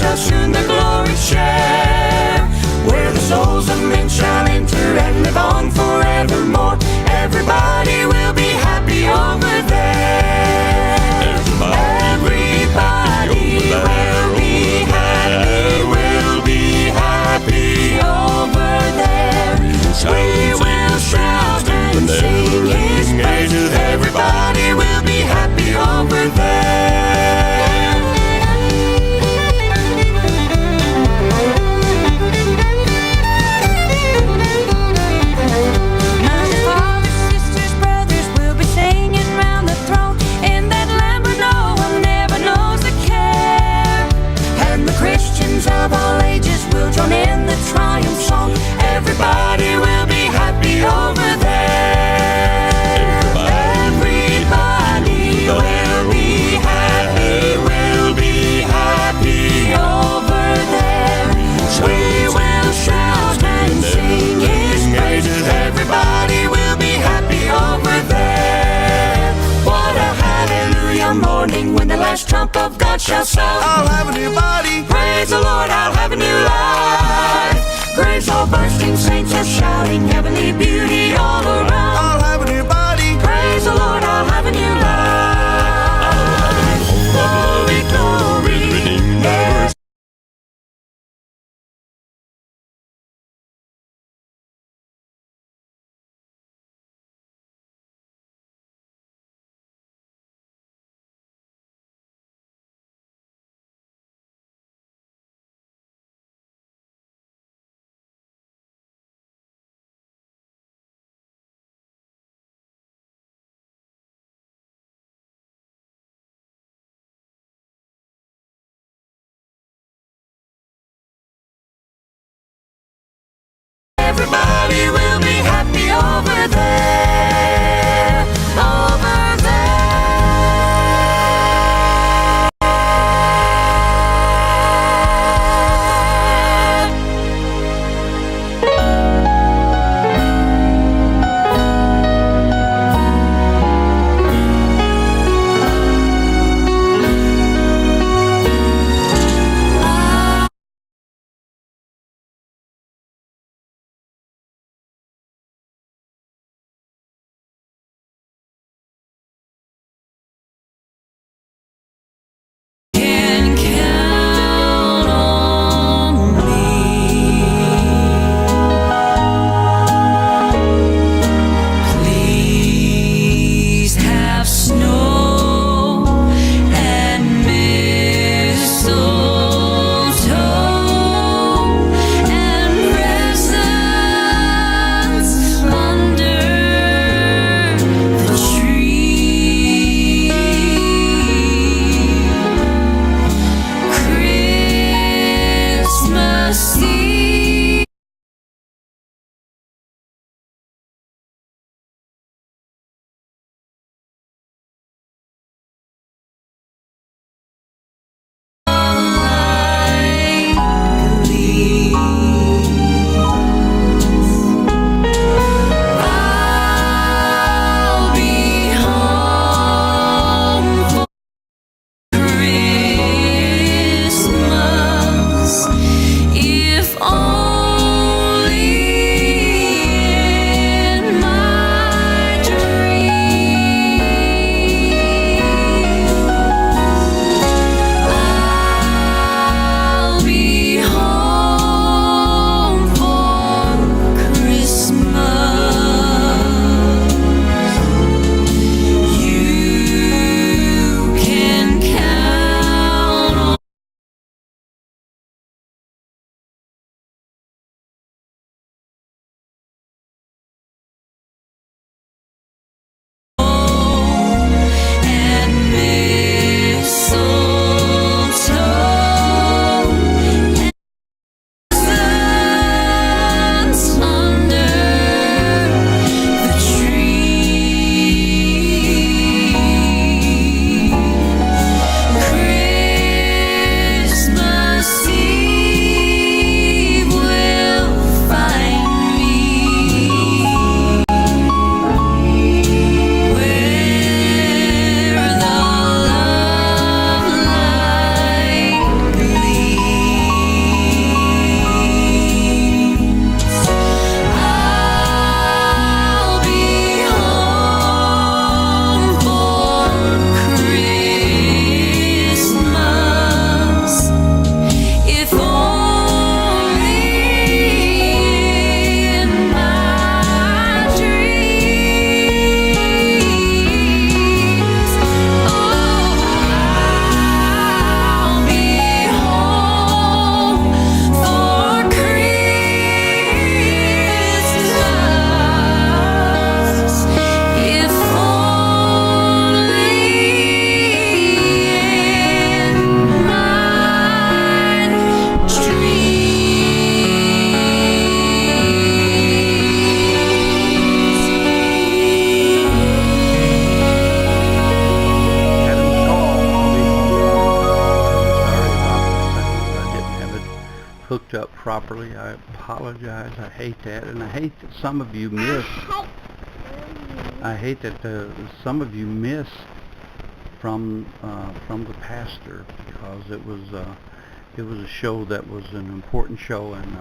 shall soon the glory share, where the souls of men shall enter and live on forevermore. Everybody will be happy over there. Everybody will be happy, will be happy over there. We will shout and sing His praises. Everybody will be happy over there. Mother, fathers, sisters, brothers will be singing round the throne in that land where no one ever knows a care. And the Christians of all ages will join in the triumph song. Everybody will be happy over there. Everybody will be happy, will be happy over there. We will shout and sing His praises. Everybody will be happy over there. What a hallelujah morning when the last trump of God shall sound. I'll have a new body. Praise the Lord, I'll have a new life. Graves all bursting, saints are shouting, heavenly beauty all around. I'll have a new body. Praise the Lord, I'll have a new life. Glory, glory, everybody will be happy over there. Over hooked up properly. I apologize. I hate that, and I hate that some of you miss. I hate that some of you miss from the pastor, because it was a show that was an important show, and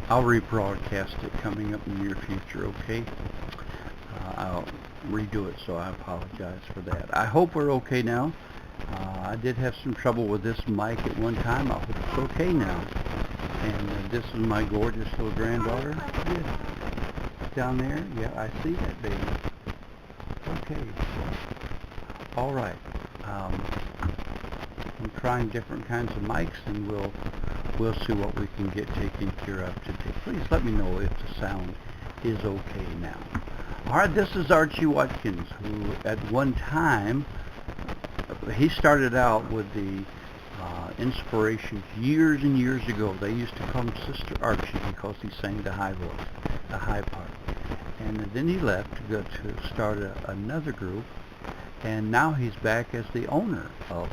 I'll rebroadcast it coming up in the near future. Okay, I'll redo it, so I apologize for that. I hope we're okay now. I did have some trouble with this mic at one time. I hope it's okay now. And this is my gorgeous little granddaughter. Yeah. Down there. Yeah, I see that baby. Okay. All right. I'm trying different kinds of mics, and we'll see what we can get taken care of today. Please let me know if the sound is okay now. All right, this is Archie Watkins, who at one time, he started out with the Inspirations years and years ago. They used to call him Sister Archie because he sang the high voice, the high part. And then he left to go to start another group, and now he's back as the owner of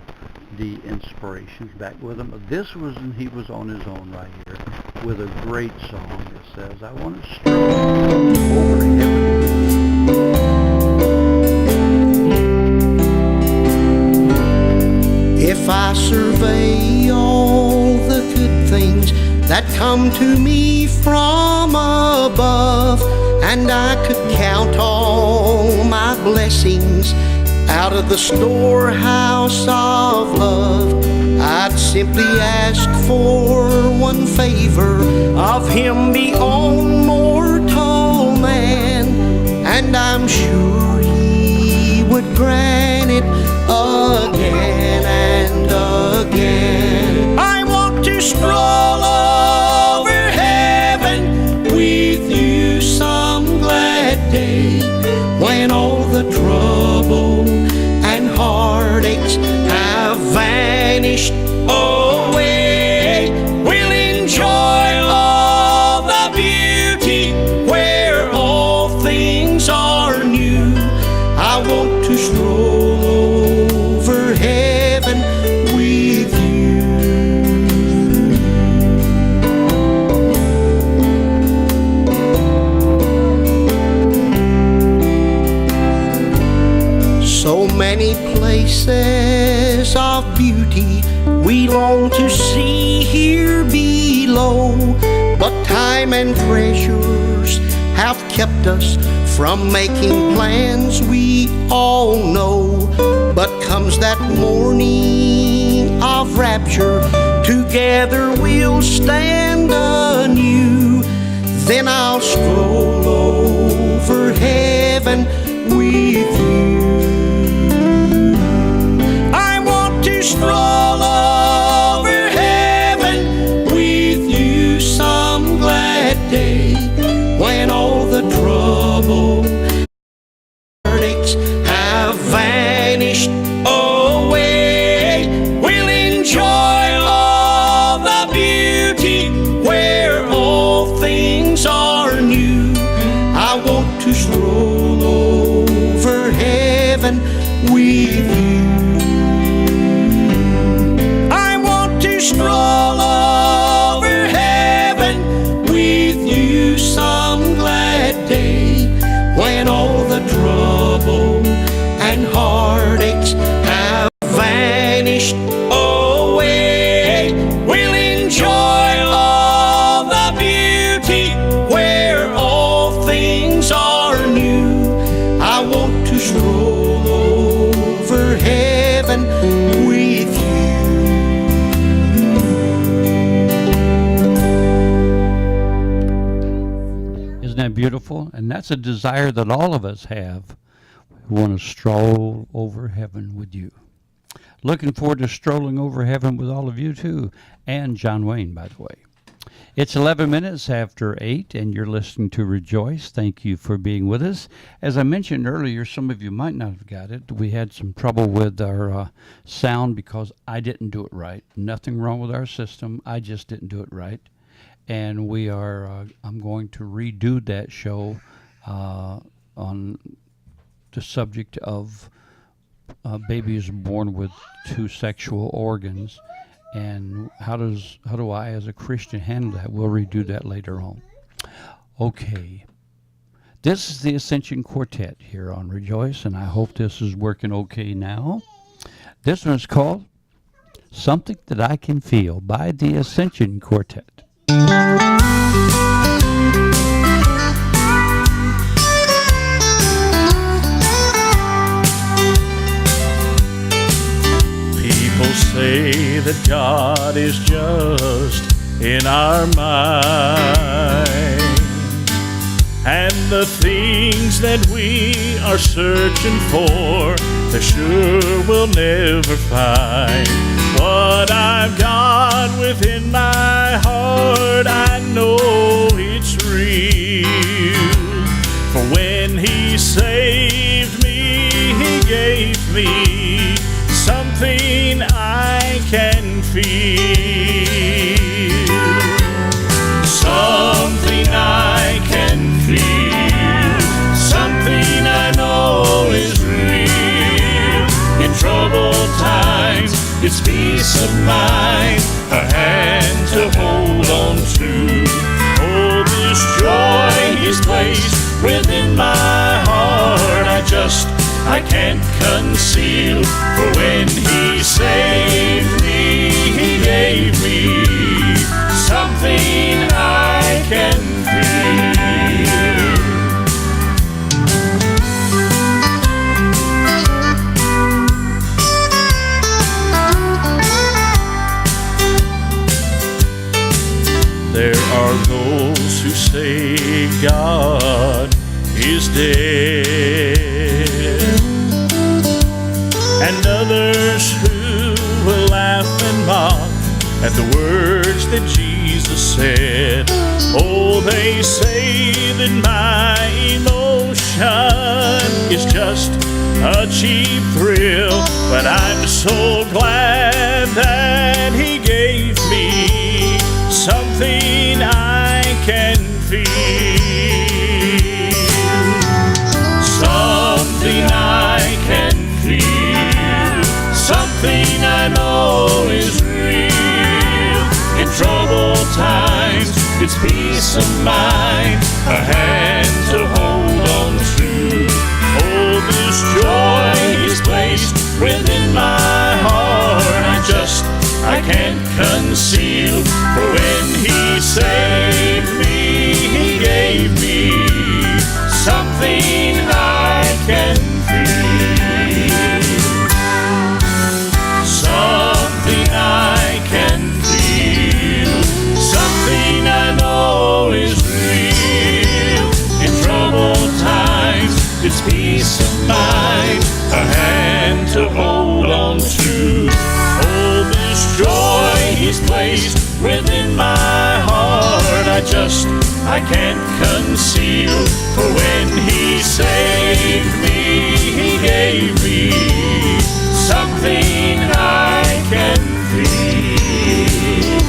the Inspirations, back with them. This was when he was on his own right here with a great song that says, I want to stroll over heaven. If I survey all the good things that come to me from above, and I could count all my blessings out of the storehouse of love, I'd simply ask for one favor of him beyond mortal man, and I'm sure he would grant it again and again. I want to stroll over heaven with you some glad day, when all the trouble and heartaches have vanished away. We'll enjoy all the beauty where all things are new. I want to stroll over heaven with you. So many places of beauty we long to see here below, but time and treasures have kept us from making plans we all know. But comes that morning of rapture, together we'll stand anew. Then I'll stroll over heaven with you. I want to stroll over heaven with you some glad day, when all the trouble heartaches have vanished away. We'll enjoy all the beauty where all things are new. I want to stroll over heaven with you. I want to stroll over heaven with you some glad day, when all the trouble and heartaches have vanished away. We'll enjoy all the beauty where all things are new. I want to stroll over heaven with you. Isn't that beautiful? And that's a desire that all of us have. We want to stroll over heaven with you. Looking forward to strolling over heaven with all of you too, and John Wayne, by the way. It's 11 minutes after 8, and you're listening to Rejoice. Thank you for being with us. As I mentioned earlier, some of you might not have got it. We had some trouble with our sound because I didn't do it right. Nothing wrong with our system. I just didn't do it right. And we are, I'm going to redo that show on the subject of babies born with 2 sexual organs. And how do I as a Christian handle that? We'll redo that later on. Okay. This is the Ascension Quartet here on Rejoice, and I hope this is working okay now. This one is called Something That I Can Feel by the Ascension Quartet. People say that God is just in our mind, and the things that we are searching for, they sure will never find. What I've got within my heart, I know it's real. For when He saved me, He gave me something I can feel. Something I can feel. Something I know is real. In troubled times, it's peace of mind, a hand to hold on to. Oh, this joy He's placed within my heart, I can't conceal. For when He saved me, He gave me something I can feel. There are those who say God is dead, and others who will laugh and mock at the words that Jesus said. Oh, they say that my emotion is just a cheap thrill, but I'm so glad that He gave me something I can feel. Something I can feel. Something I know is real. In troubled times, it's peace of mind, a hand to hold on to. Oh, this joy is placed within my heart, I can't conceal. For when He saved me, He gave me something I can feel. Something I can feel. Something I know is real. In troubled times, it's peace of mind, a hand to hold on to. Oh, this joy He's placed within my heart, I can't conceal. For when He saved me, He gave me something I can feel.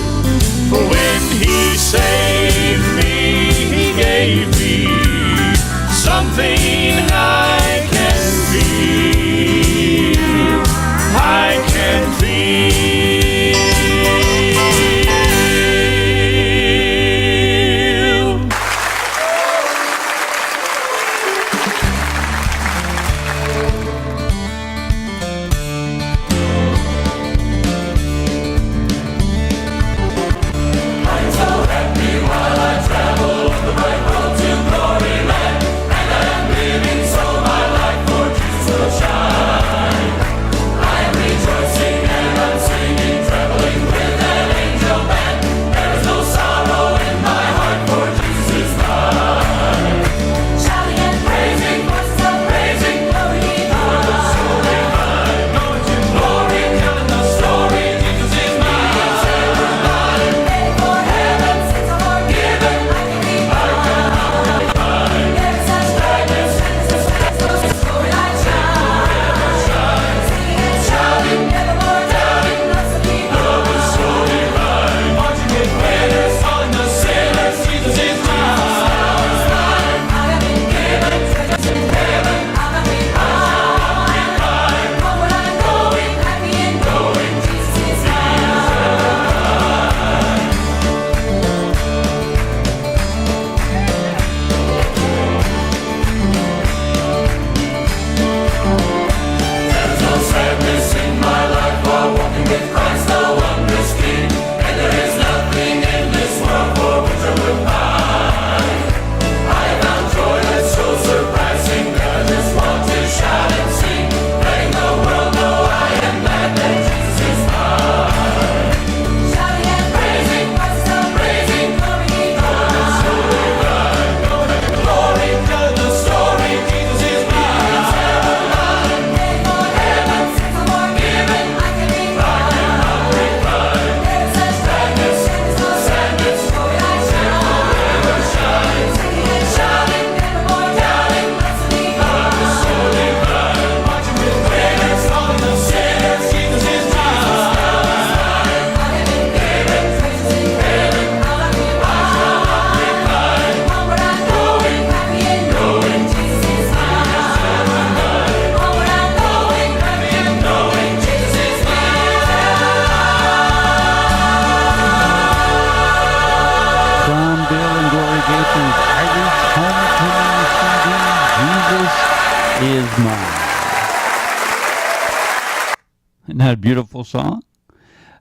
For when He saved me, He gave me something I can feel. I can feel. Mine. Isn't that a beautiful song?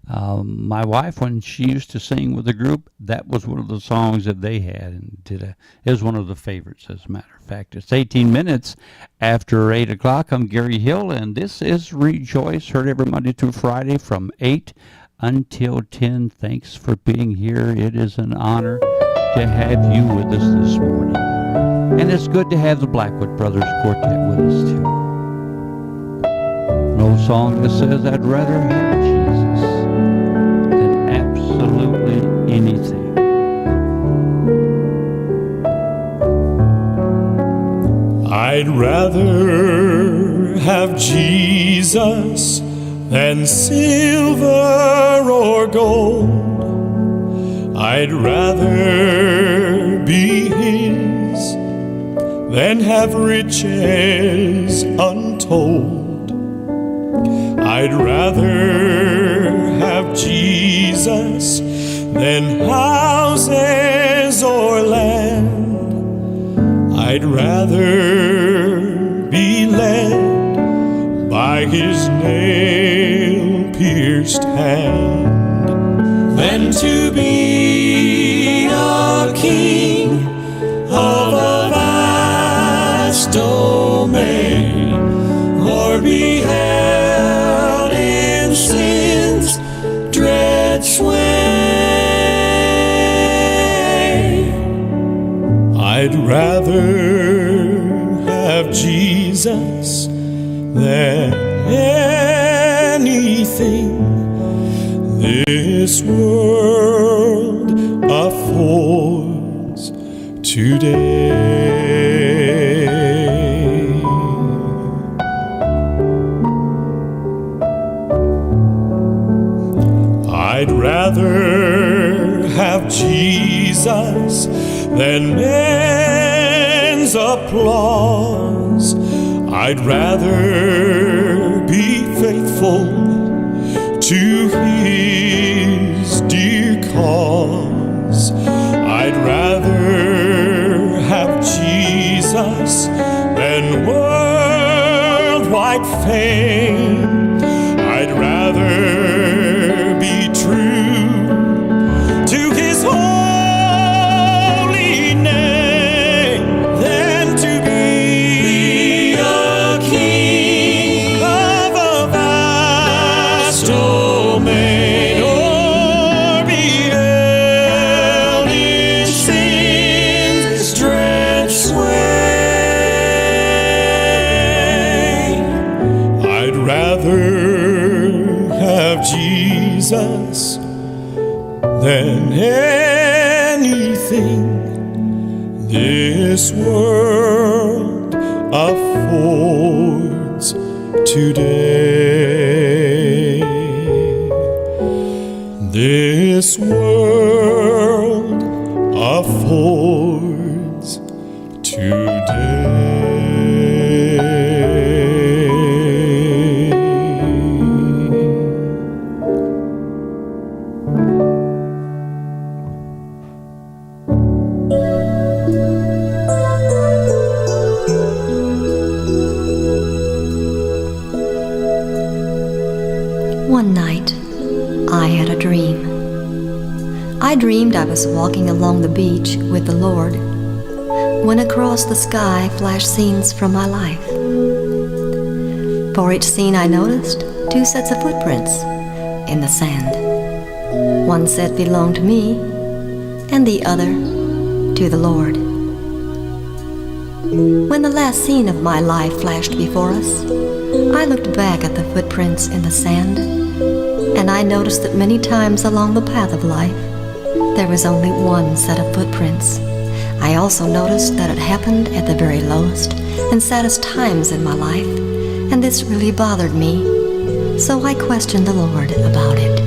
My wife, when she used to sing with the group, that was one of the songs that they had, and it was one of the favorites, as a matter of fact. It's 18 minutes after 8 o'clock. I'm Gary Hill, and this is Rejoice, heard every Monday through Friday from 8 until 10. Thanks for being here. It is an honor to have you with us this morning. And it's good to have the Blackwood Brothers Quartet with us, too. An old song that says, I'd rather have Jesus than absolutely anything. I'd rather have Jesus than silver or gold. I'd rather be His than have riches untold. I'd rather have Jesus than houses or land. I'd rather be led by His nail-pierced hand than to be a king of a vast domain, or be held in sin's dread sway. I'd rather have Jesus than anything this world affords today. I'd rather have Jesus than men's applause. I'd rather be faithful to His dear cause. I'd rather have Jesus than worldwide fame. I'd rather be true to His holy name than to be a king of a vast domain, or be held in sin's dread sway. I'd rather have Jesus than anything this world affords today. This world affords today. One night, I had a dream. I dreamed I was walking along the beach with the Lord when across the sky flashed scenes from my life. For each scene I noticed 2 sets of footprints in the sand. One set belonged to me, and the other to the Lord. When the last scene of my life flashed before us, I looked back at the footprints in the sand, and I noticed that many times along the path of life, there was only one set of footprints. I also noticed that it happened at the very lowest and saddest times in my life, and this really bothered me, so I questioned the Lord about it.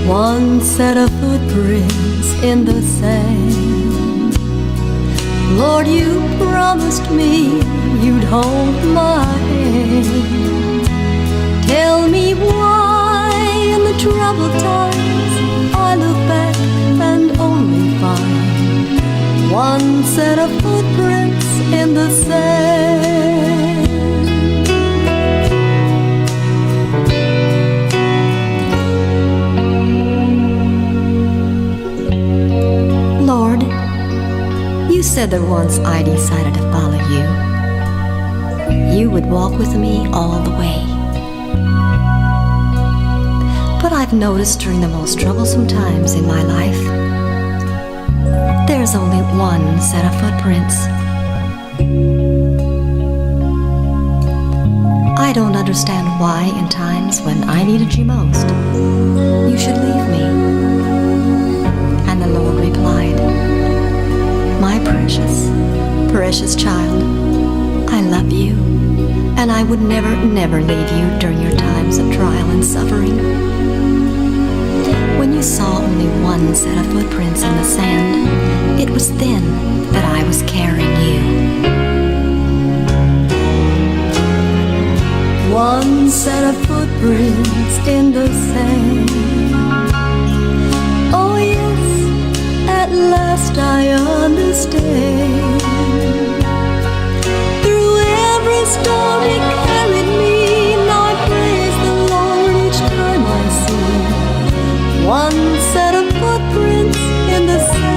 One set of footprints in the sand. Lord, you promised me you'd hold my hand. Tell me why in the troubled times I look back and only find one set of footprints in the sand. Lord, you said that once I decided to follow you, you would walk with me all the way. But I've noticed during the most troublesome times in my life, there's only one set of footprints. I don't understand why in times when I needed you most, you should leave me. And the Lord replied, my precious, precious child, I love you, and I would never, never leave you during your times of trial and suffering. When you saw only one set of footprints in the sand, it was then that I was carrying you. One set of footprints in the sand. Oh yes, at last I understand. Through every storm He carried me, now I praise the Lord each time I sing. One set of footprints in the sand.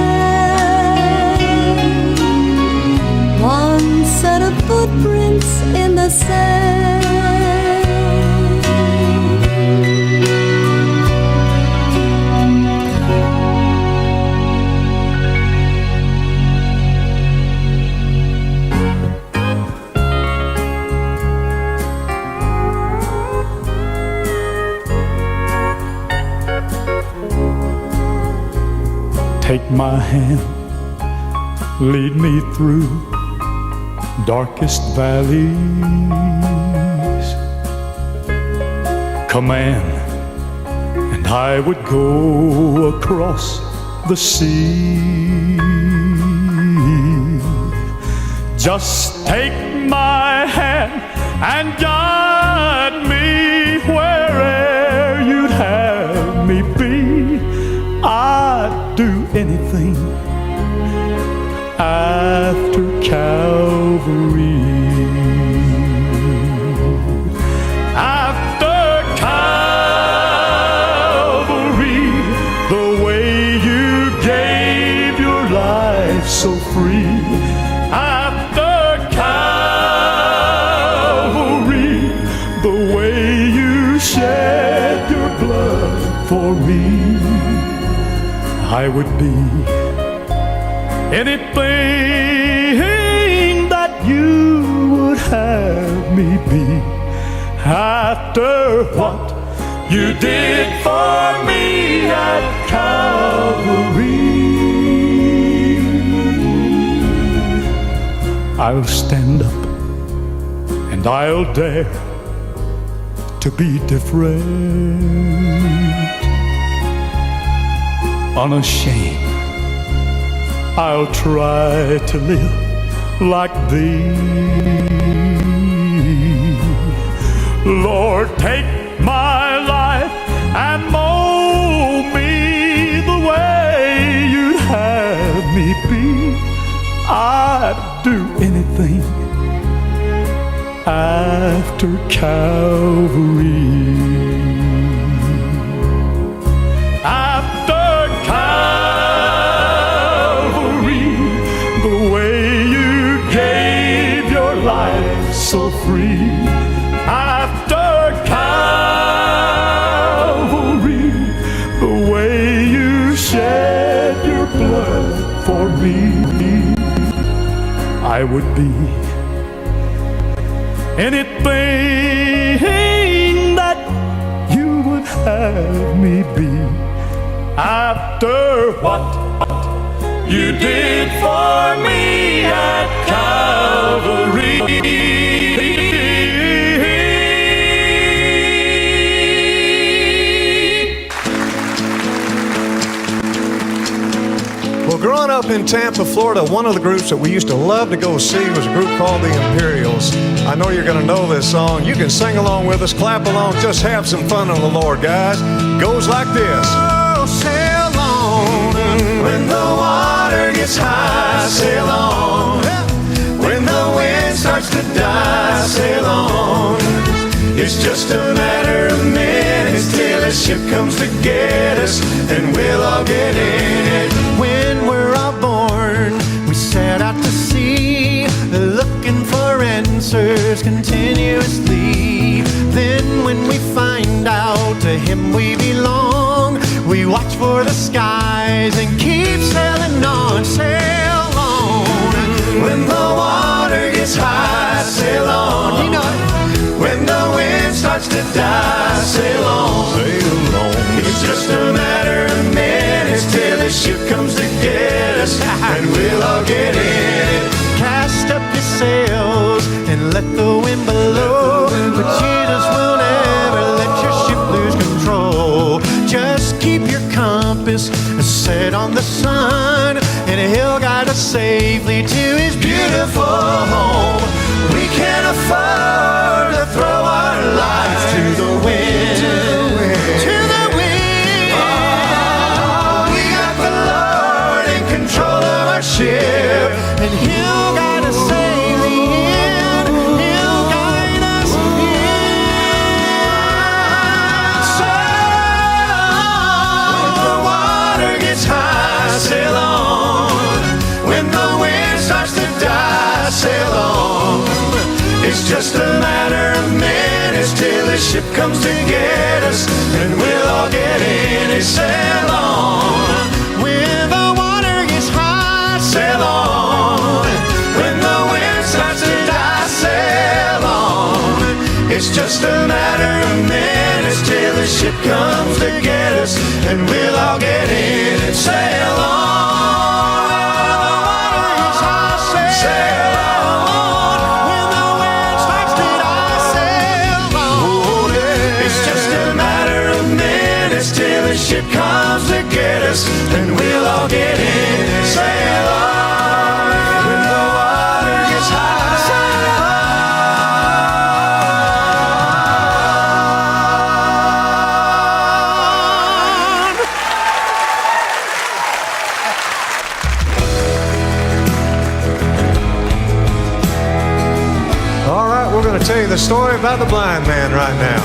One set of footprints in the sand. Take my hand, lead me through darkest valleys. Command, and I would go across the sea. Just take my hand and guide me where'er you'd have me be. I'd do anything after Calvary. After Calvary, the way you gave your life so free. After Calvary, the way you shed your blood for me. I would be anything that you would have me be. After what you did for me at Calvary, I'll stand up and I'll dare to be different. Unashamed, I'll try to live like thee. Lord, take my life and mold me the way you'd have me be. I'd do anything after Calvary. So free. After Calvary, the way you shed your blood for me, I would be anything that you would have me be. After what you did for me at Calvary. Well, growing up in Tampa, Florida, one of the groups that we used to love to go see was a group called the Imperials. I know you're going to know this song. You can sing along with us, clap along, just have some fun on the Lord, guys. Goes like this. Oh, sail on when the water water gets high, sail on. When the wind starts to die, sail on. It's just a matter of minutes till a ship comes to get us, and we'll all get in it. When we're all born, we set out to sea, looking for answers continuously. Then when we find out to Him we belong, we watch for the skies and keep sailing on, sail on. When the water gets high, sail on. You know it. When the wind starts to die, sail on. Sail on. It's just a matter of minutes till the ship comes to get us, and we'll all get in it. Cast up your sails and let the wind blow, but Jesus will never let your ship lose control. Just keep your compass set on the sun, and He'll guide us safely to His beautiful home. We can't afford to throw our lives to the wind. To the wind. Oh, we got the Lord in control of our ship, And He'll guide us safely in. He'll guide us When the water gets high, sail on. When the wind starts to die, sail on. It's just a matter of minutes till the ship comes to get us, and we'll all get in it. Sail on. When the water gets high, Sail on. When the wind starts to die, sail on. It's just a matter of minutes till the ship comes to get us, and we'll all get in and sail on. Sail on. when the wind starts to die, sail on. It's just a matter of minutes till the ship comes to get us, and we'll all get in and sail on. When the water gets high, sail on. All right, we're going to tell you the story about the blind man right now.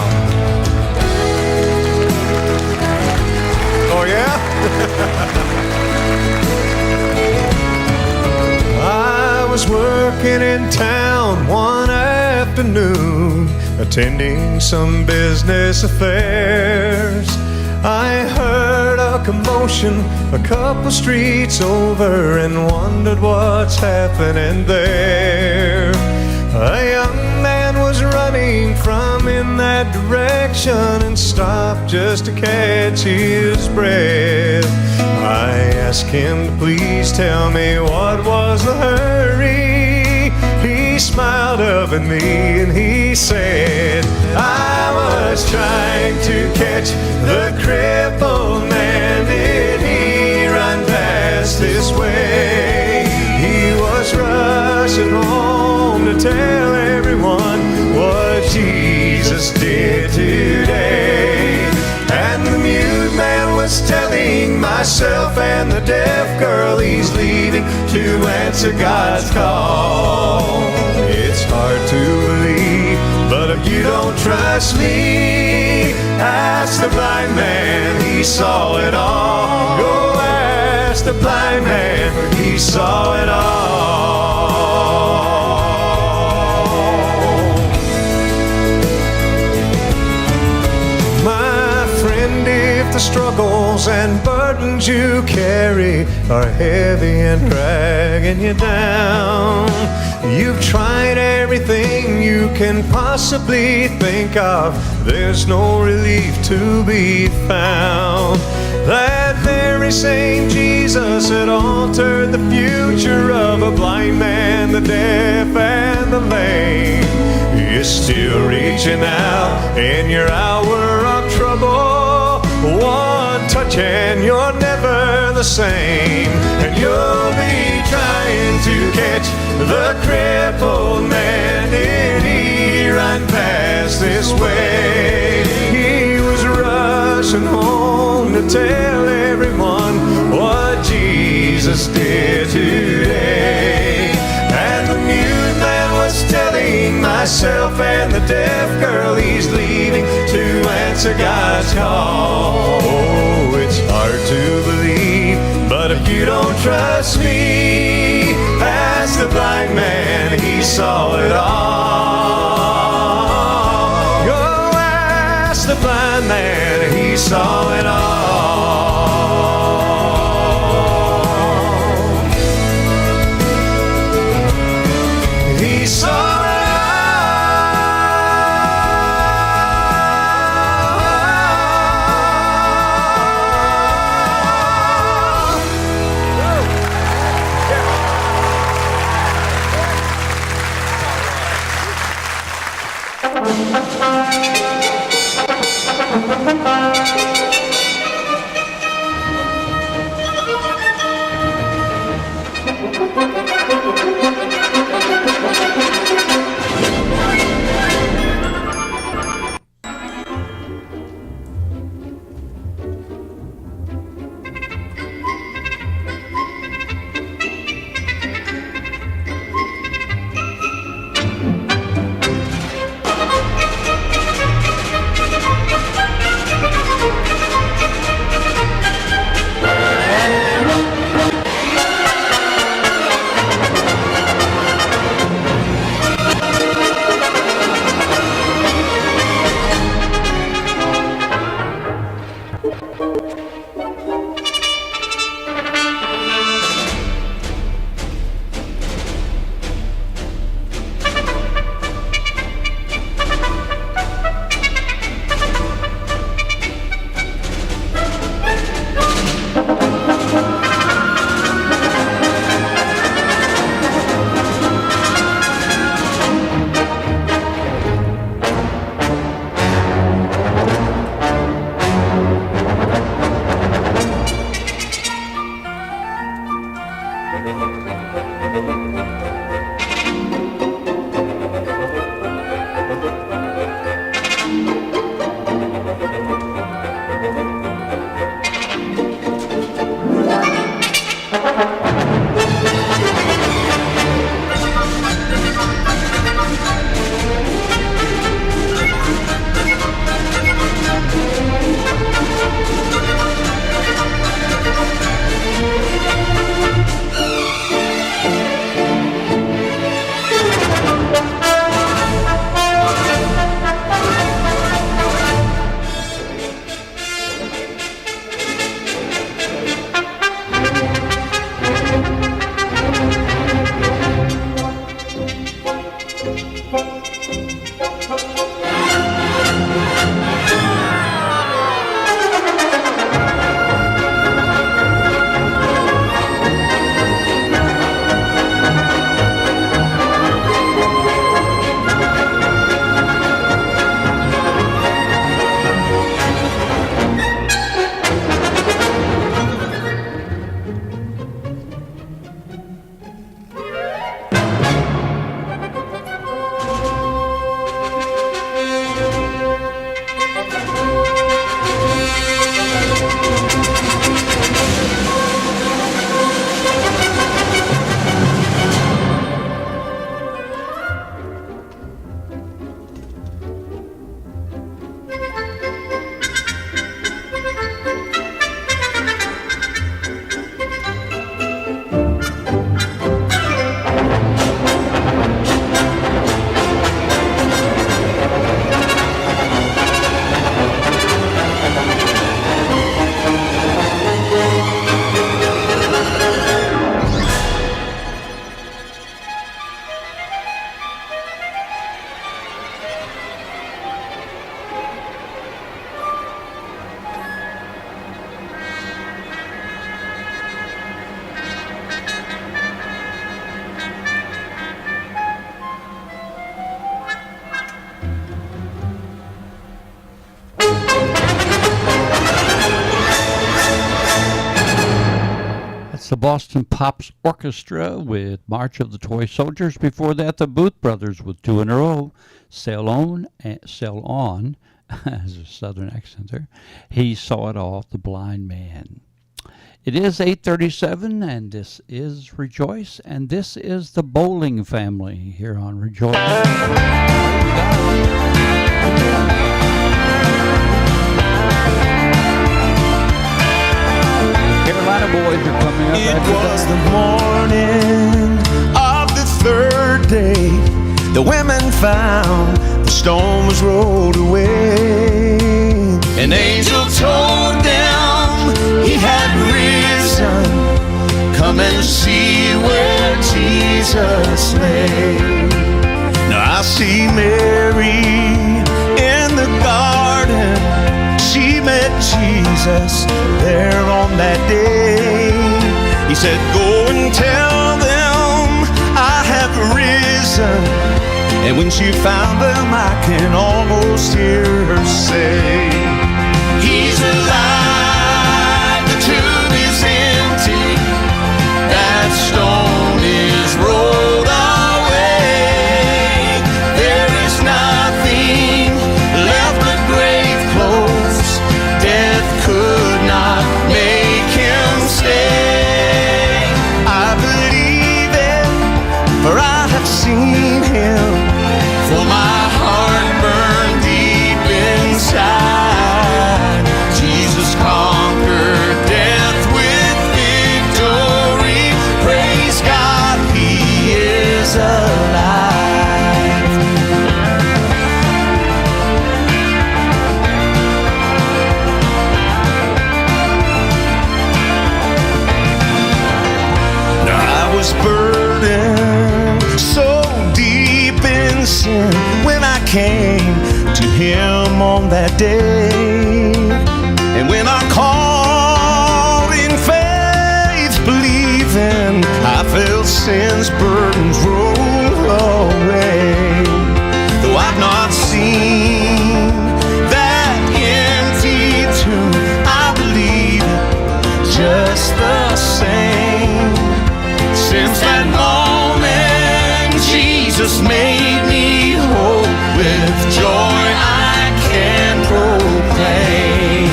Oh, yeah? I was working in town one afternoon, attending some business affairs. I heard a commotion a couple streets over and wondered what's happening there. A young man was running from in that direction and stopped just to catch his breath. I asked him to please tell me what was the hurry. He smiled up at me and he said, I was trying to catch the crippled man. Did he run past this way? He was rushing home to tell everyone what Jesus did today. And the mute man was telling myself and the deaf girl he's leaving to answer God's call. It's hard to believe, but if you don't trust me, ask the blind man, he saw it all. Go ask the blind man, he saw it all. My friend, if the struggles and burdens you carry are heavy and dragging you down, you've tried everything you can possibly think of, there's no relief to be found. That very same Jesus that altered the future of a blind man, the deaf and the lame, is still reaching out in your hour of trouble. One touch and you're never the same, and you'll be trying to catch the crippled man. Did he run past this way? He was rushing home to tell everyone what Jesus Jesus did today. And the mute man was telling myself, and the deaf girl he's leaving to answer God's call. Oh, it's hard to believe, but if you don't trust me, ask the blind man, he saw it all. Go ask the blind man, he saw it all. He saw it all. The Boston Pops Orchestra with March of the Toy Soldiers. Before that, the Booth Brothers with two in a row, Sail On, as a southern accent there. He Saw It All, The Blind Man. It is 8:37, and this is Rejoice, and this is the Bowling family here on Rejoice. Carolina boys are coming up. It was the morning of the third day. The women found the stone was rolled away. An angel told them he had risen. Come and see where Jesus lay. Now I see Mary in the garden. She met Jesus there on that day. He said, go and tell them I have risen. And when she found them, I can almost hear her say, He's alive, the tomb is empty, that stone is rolled away. There is nothing left but grave clothes. Death could not make him stay. I believe it, for I have seen him. For my heart burned deep inside. Jesus conquered death with victory. Praise God, he is alive. Now I was burdened so deep in sin when I came to him on that day. And when I called in faith, believing, I felt sin's burdens roll away. Though I've not seen that empty tomb, I believe it just the same. Since that moment, Jesus made me whole. With joy I can proclaim,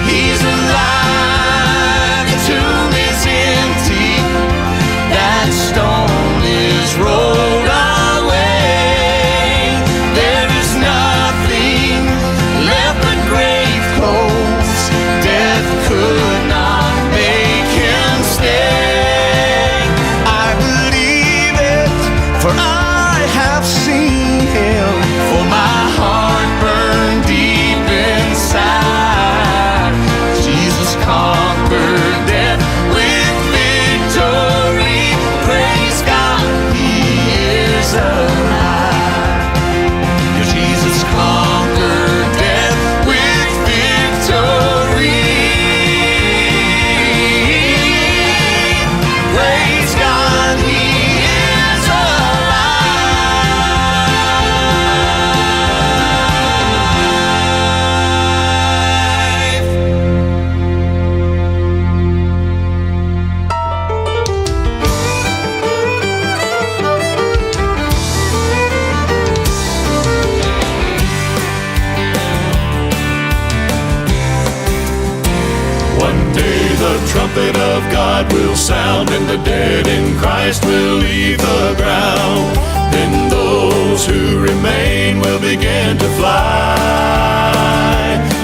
He's alive, the tomb is empty, that stone is rolled away. There is nothing left but grave clothes. Death could not make him stay. I believe it, for I have seen him. For my heart burned deep inside. Jesus conquered death with victory. Praise God, he is alive. Jesus conquered death with victory. Praise God, he is One day the trumpet of God will sound, and the dead in Christ will leave the ground. Then those who remain will begin to fly.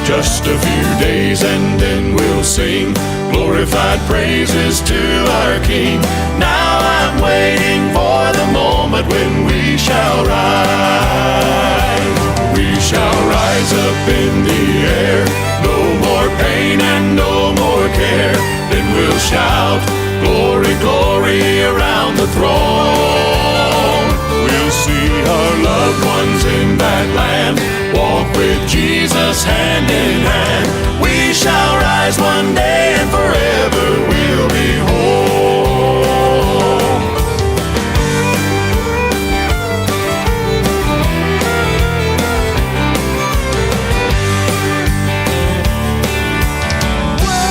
Just a few days and then we'll sing glorified praises to our King. Now I'm waiting for the moment when we shall rise. We shall rise up in the air, no more pain and no more care. Then we'll shout, glory, glory, around the throne. We'll see our loved ones in that land, walk with Jesus hand in hand. We shall rise one day and forever we'll be whole.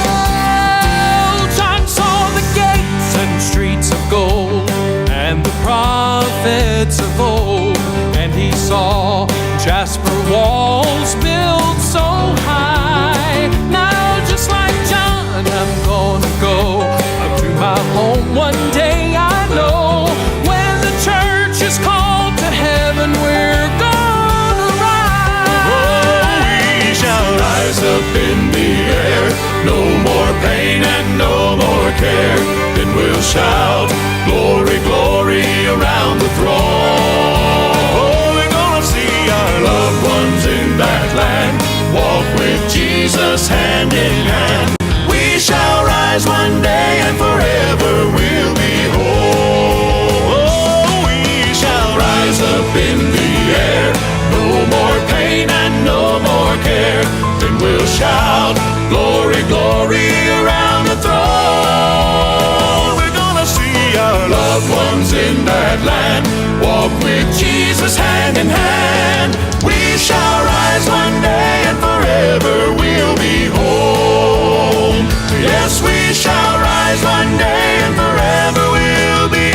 Well, John saw the gates and streets of gold and the prophets of old, and he saw jasper walls built so high. shout, glory, glory around the throne. Oh, we're gonna see our loved ones in that land, walk with Jesus hand in hand. We shall rise one day and forever we'll be home. Oh, we shall rise up in the air, no more pain and no more care. Then we'll shout, glory, glory around the throne. We're gonna see our loved ones in that land, walk with Jesus hand in hand. We shall rise one day and forever we'll be home. Yes, we shall rise one day and forever we'll be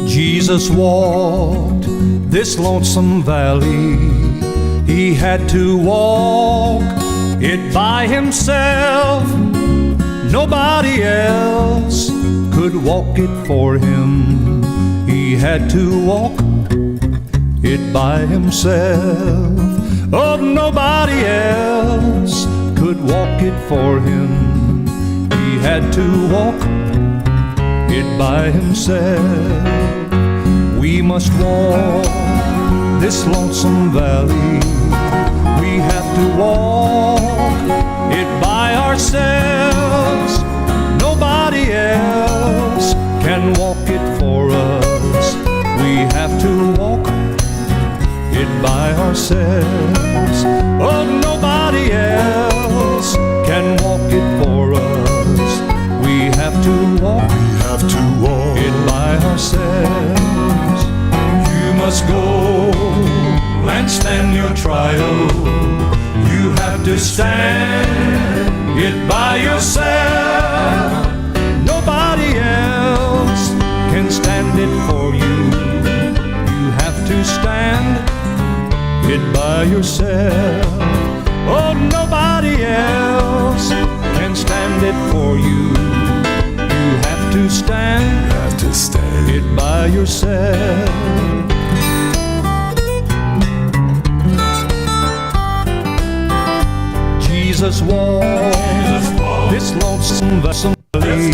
Jesus walked this lonesome valley. He had to walk it by himself. Nobody else could walk it for him. He had to walk it by himself. Oh, nobody else could walk it for him. He had to walk it by himself. We must walk this lonesome valley. We have to walk it by ourselves. Nobody else can walk it for us. We have to walk it by ourselves. Oh, nobody else can walk it for us. We have to walk it by ourselves. You must go and stand your trial. You have to stand it by yourself. Nobody else can stand it for you. You have to stand it by yourself. Oh, nobody else can stand it for you. You have to stand it by yourself. Jesus walked this lonesome valley.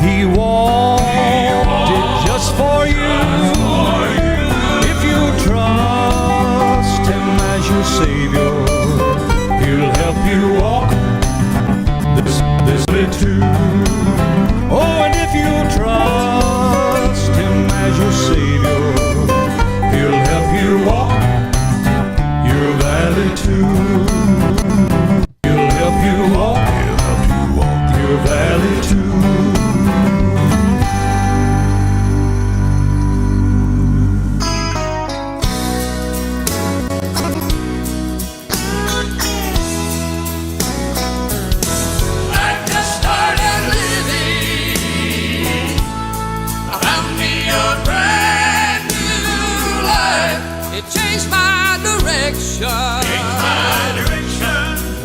He walked it just for you. If you trust Him as your Savior, He'll help you walk this way too. Oh, and if you trust Him as your Savior, He'll help you walk your valley too. He'll help you walk your valley too.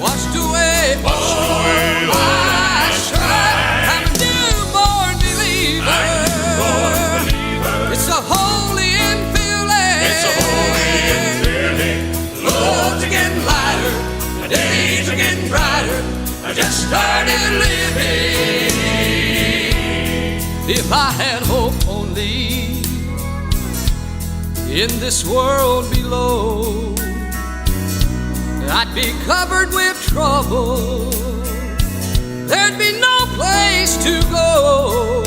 Washed away all my strife. I'm a newborn believer. It's a holy infilling. Loads are getting lighter, my days are getting brighter. I just started living. If I had hope only in this world below, I'd be covered with trouble. There'd be no place to go.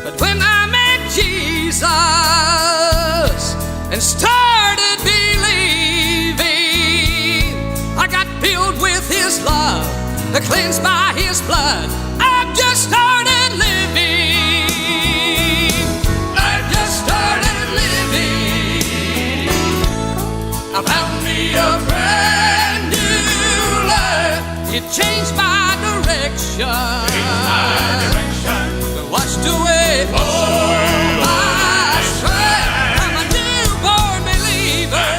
But when I met Jesus and started believing, I got filled with His love, cleansed by His blood. I've just started living. I've just started living. I found me a brand new life. It changed my direction. Washed away all my strife. I'm a newborn believer.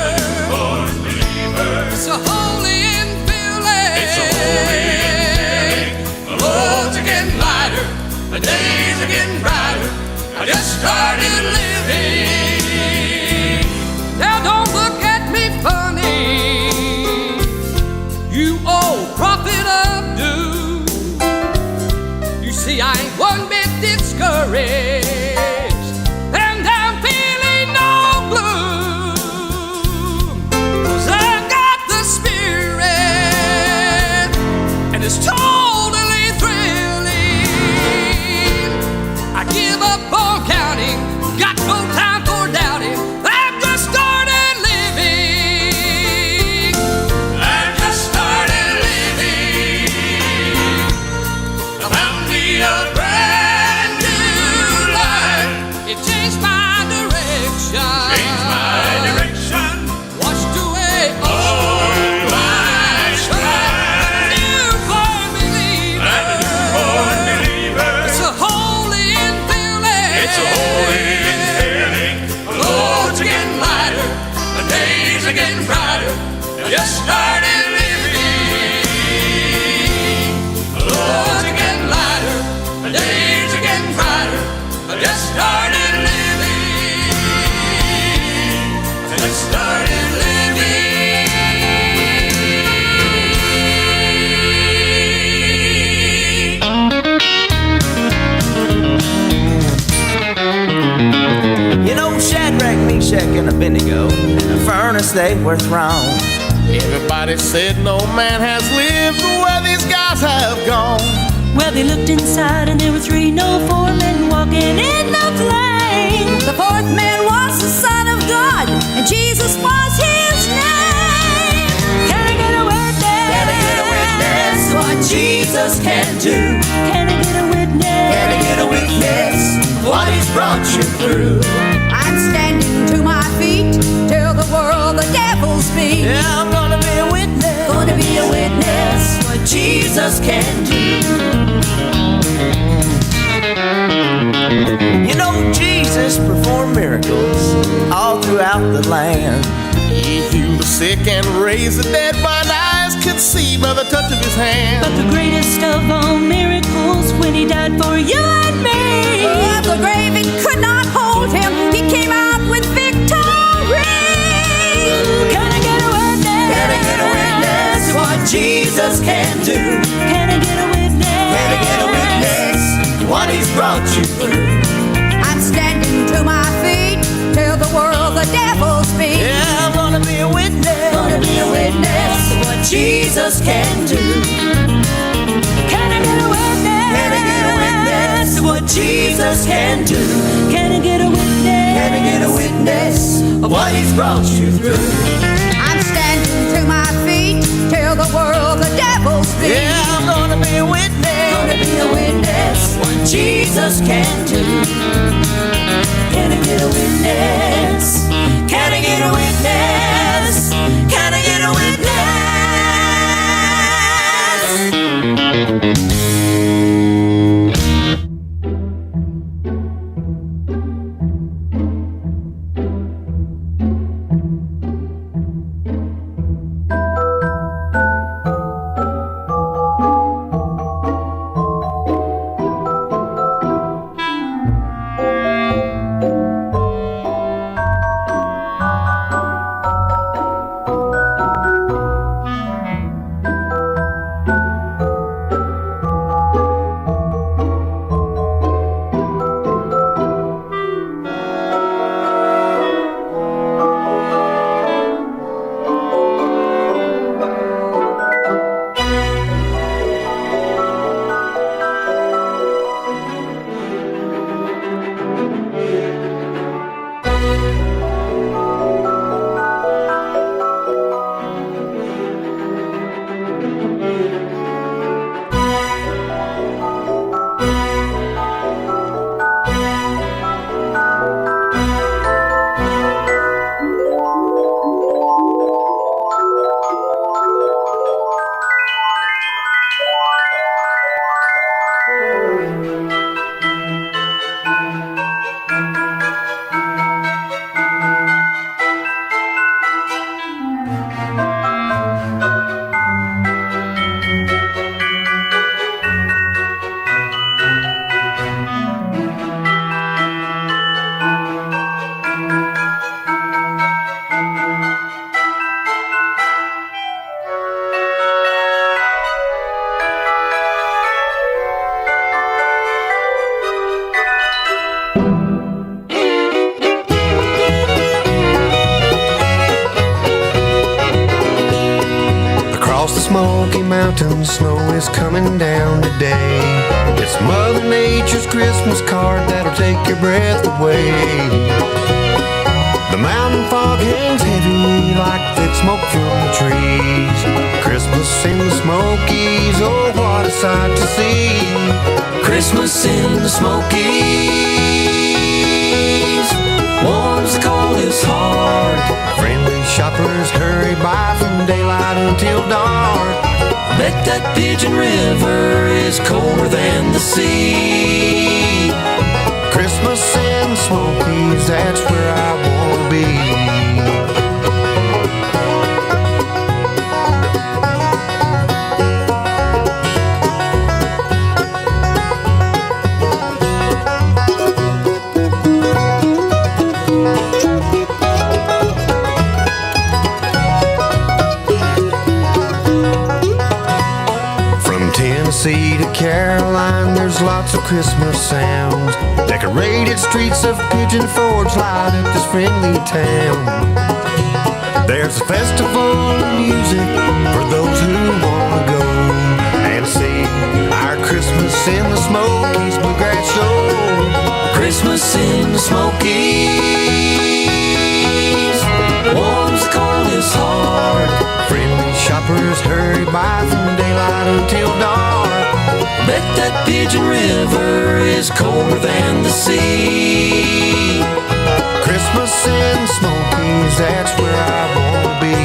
It's a holy the days are getting brighter. I just started living. Now don't look at me funny, you old prophet of doom. You see, I ain't one bit discouraged, and I'm feeling no gloom. 'Cause I got the Spirit, and it's totally thrilling. I give up on counting, got no time for doubting. I've just started living. I've just started living. I found me a brand new life. It changed my direction, Changed my direction. washed away All my strife. newborn believer. I'm a newborn believer. It's a holy infilling. It's a holy feeling. The loads are getting lighter. The days are getting brighter. I just started living. The loads are getting lighter. The days are getting brighter. I just started living. I just started living. You know, Shadrach, Meshach, and Abednego, in the furnace they were thrown. Everybody said no man has lived where these guys have gone. Well, they looked inside and there were three, no, four men walking in the flame. The fourth man was the Son of God, and Jesus was his name. Can I get a witness? Can I get a witness what Jesus can do? Can I get a witness? Can I get a witness what He's brought you through? I'm standing to my feet, tell the world the devil's beat. Yeah, I'm gonna be a witness. Gonna be a witness what Jesus can do. You know, Jesus performed miracles all throughout the land. He healed the sick and raised the dead. Blind eyes could see by the touch of His hand. But the greatest of all miracles, when He died for you and me. Oh, the grave, it could not hold Him. He came out with victory. Can I get a witness? Can I get a witness what Jesus can do? Can I get a witness? Can I get a witness what He's brought you through? I'm standing to my feet, tell the world the devil's beat. Yeah, I'm gonna be a witness. Gonna be a witness what Jesus can do. Can I get a witness? Can I get a witness what Jesus can do? Can I get a witness? Can I get a witness of what He's brought you through? I'm standing to my feet, tell the world the devil's beat. Yeah, I'm gonna be a witness. Gonna be a witness what Jesus can do. Can I get a witness? Can I get a witness? Can I get a witness? Smoky Mountains, snow is coming down today. It's Mother Nature's Christmas card that'll take your breath away. The mountain fog hangs heavy like thick smoke from the trees. Christmas in the Smokies, oh what a sight to see. Christmas in the Smokies warms the coldest heart. Friendly shoppers hurry by from daylight until dark. Bet that Pigeon River is colder than the sea. Christmas in the Smokies, that's where I wanna be. Tennessee to Caroline, there's lots of Christmas sounds. Decorated streets of Pigeon Forge light up this friendly town. There's a festival of music for those who wanna go and see our Christmas in the Smokies Bluegrass Show. Christmas in the Smokies warms the coldest heart. Friendly shoppers hurry by from daylight until dark. Bet that Pigeon River is colder than the sea. Christmas in the Smokies, that's where I wanna be.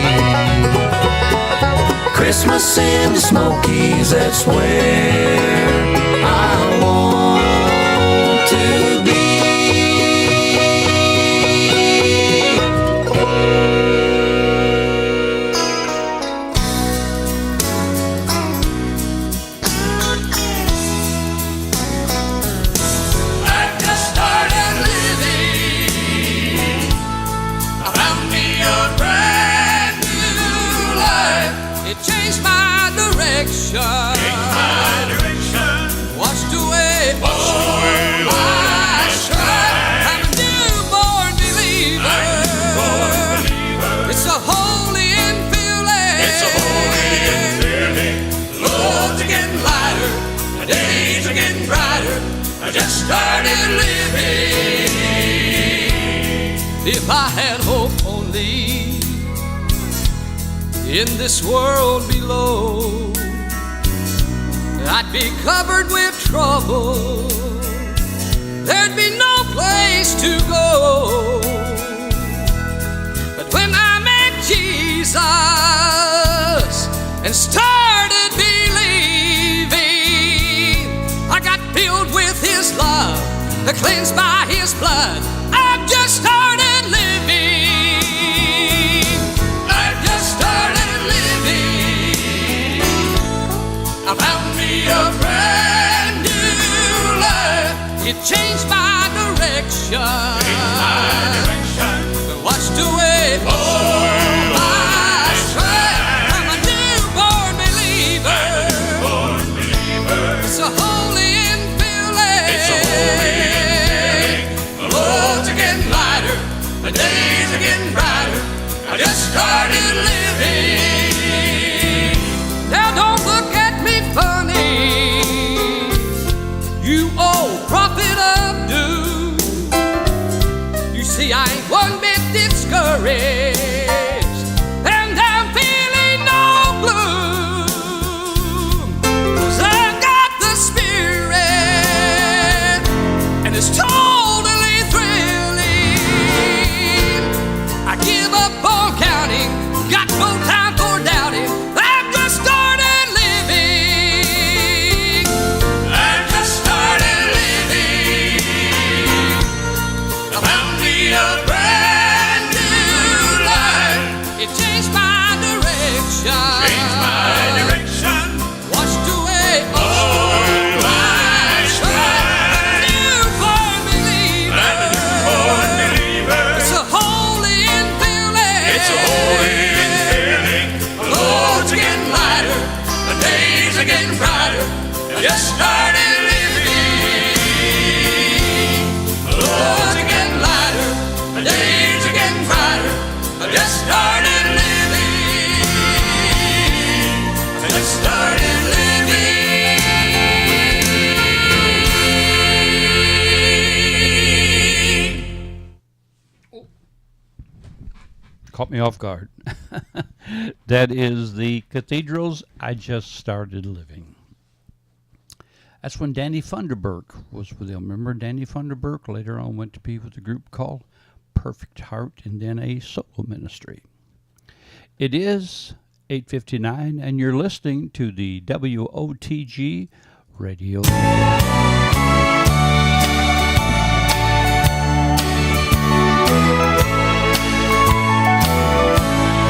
Christmas in the Smokies, that's where I want to be. Washed away all my strife. I'm a newborn believer. It's a holy infilling. Loads are getting lighter, the days are getting brighter. I just started living. If I had hope only in this world below, I'd be covered with trouble. There'd be no place to go. But when I met Jesus and started believing, I got filled with His love, cleansed by His blood. I've just started living. I've just started living. I found me a brand new life. It changed my direction. Washed away all my strife. I'm a newborn believer. It's a holy infilling. The roads are getting lighter, the days are getting brighter. I just started living. Now don't look at me funny, you old prophet of doom. You see I ain't one bit discouraged, and I'm feeling no gloom. 'Cause I've got the Spirit, and it's totally thrilling. I give up on counting, got no time for doubting. I've just started living. I've just started living. I found me a brand new life. It changed my direction. Washed away all my strife. A newborn believer. It's a holy infilling. The roads are getting lighter, the days are getting brighter. I just started living. The roads are getting lighter, the days are getting brighter. I just started living. Caught me off guard. That is the Cathedrals I Just Started Living. That's when Danny Funderburk was with them. Remember Danny Funderburk? Later on went to be with a group called Perfect Heart and then a solo ministry. It is 8:59 and you're listening to the WOTG Radio.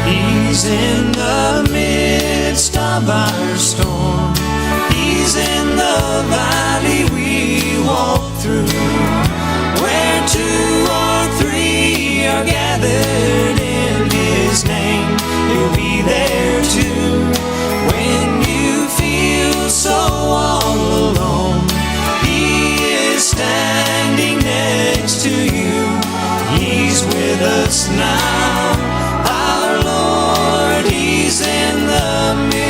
He's in the midst of our storm. He's in the valley we walk through. Where 2 or 3 are gathered in His name, He'll be there too. When you feel so all alone, He is standing next to you. He's with us now. Our Lord, He's in the midst.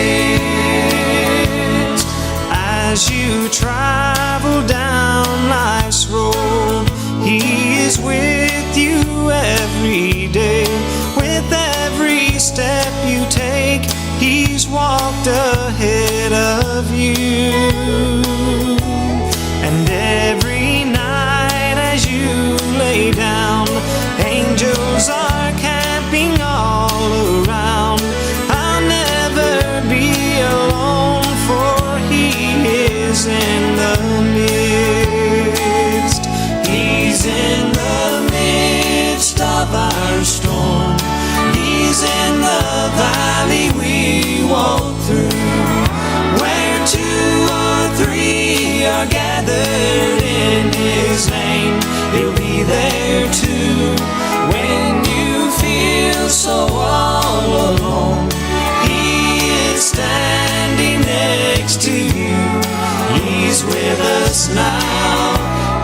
As you travel down life's road, He is with you every day. With every step you take, He's walked ahead of you. And every night as you lay down, angels are camping all around. I'll never be alone, for He is in the midst. He's in the midst of our storm. He's in the valley we walk through. Where 2 or 3 are gathered in His name, He'll be there too. When you feel so all alone, He is standing next to you. He's with us now.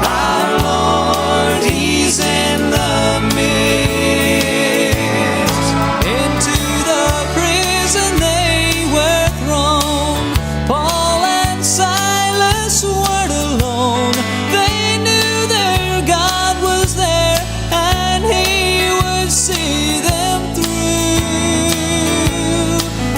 Our Lord, He's in the midst. Into the prison they were thrown. Paul and Silas weren't alone. They knew their God was there, and He would see them through.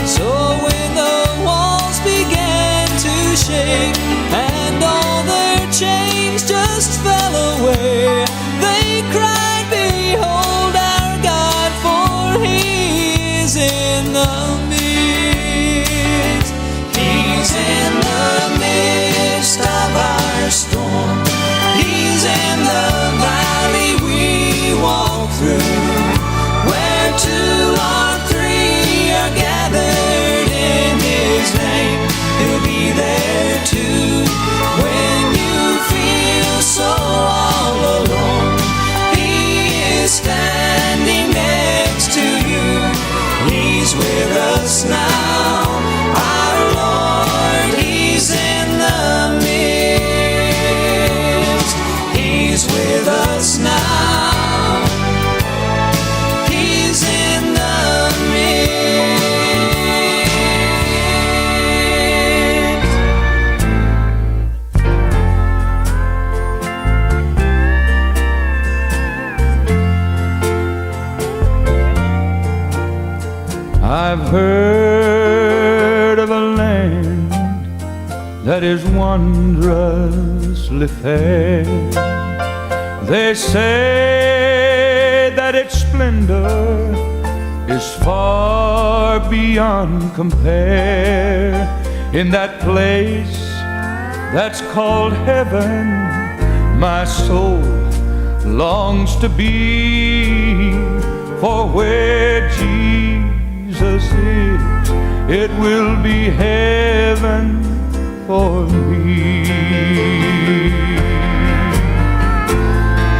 So when the walls began to shake and all their chains just fell away, they cried, behold our God, for He is in the midst. He's in the midst of our storm. He's in the valley we walk through. Where 2 or 3 are gathered in His name, He'll be there too. When you feel so all alone, He is standing next to you. He's with us now. Our Lord, He's in the midst. He's with us now. He's in the midst. I've heard of a land that is wondrously fair. They say that its splendor is far beyond compare. In that place that's called heaven, my soul longs to be. For where Jesus is, it will be heaven for me.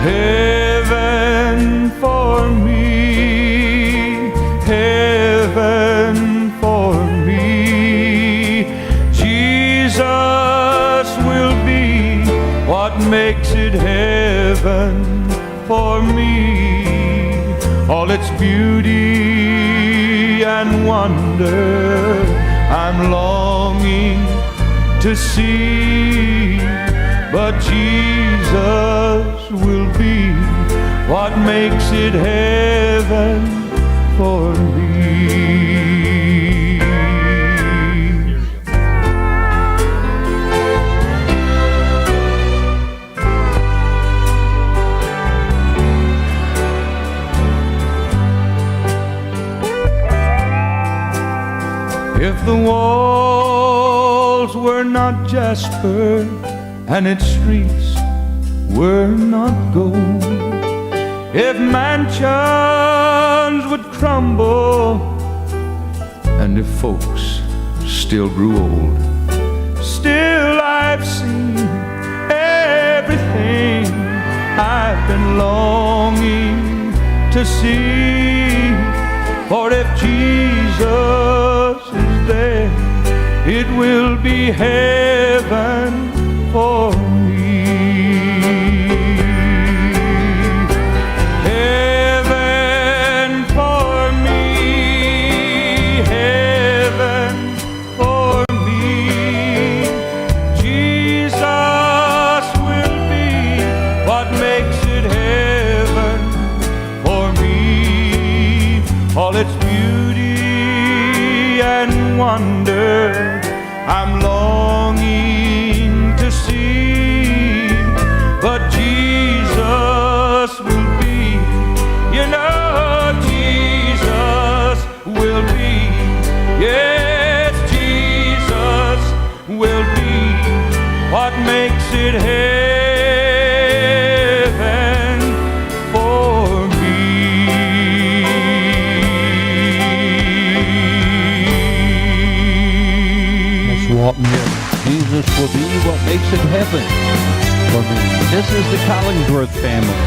Heaven for me, heaven for me. Jesus will be what makes it heaven for me. All its beauty and wonder I'm longing to see, but Jesus will be what makes it heaven for me. If the walls were not jasper and its streets were not gold, if mansions would crumble and if folks still grew old, still I've seen everything I've been longing to see. For if Jesus is there, it will be heaven for me. Heaven for me, heaven for me. Jesus will be what makes it heaven for me. All its beauty and wonder I'm longing to see, but Jesus will be, you know, Jesus will be, yes, Jesus will be what makes it heaven for me. Walton here. Jesus will be what makes it heaven for me. This is the Collingsworth family.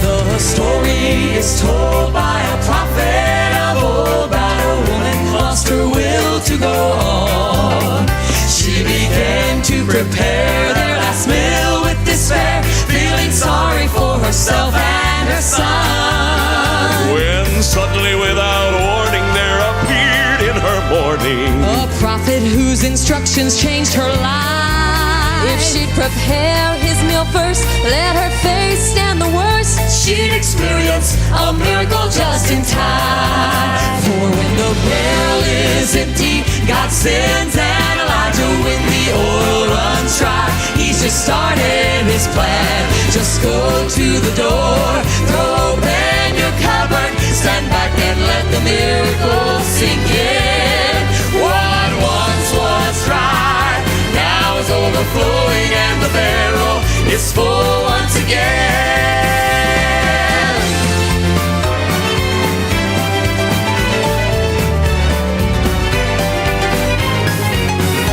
The story is told by a prophet of old about a woman lost her will to go on. She began to prepare their last meal with despair, feeling sorry for herself and her son. When suddenly without warning there appeared in her morning A prophet whose instructions changed her life. If she'd prepare his meal first, let her face stand the worst, she'd experience a miracle just in time. For when the barrel is empty, God sends an Elijah. When the oil runs dry, he's just started his plan. Just go to the door, throw open your cupboard, stand back and let the miracle sink in. What once was dry now is overflowing, and the barrel is full once again.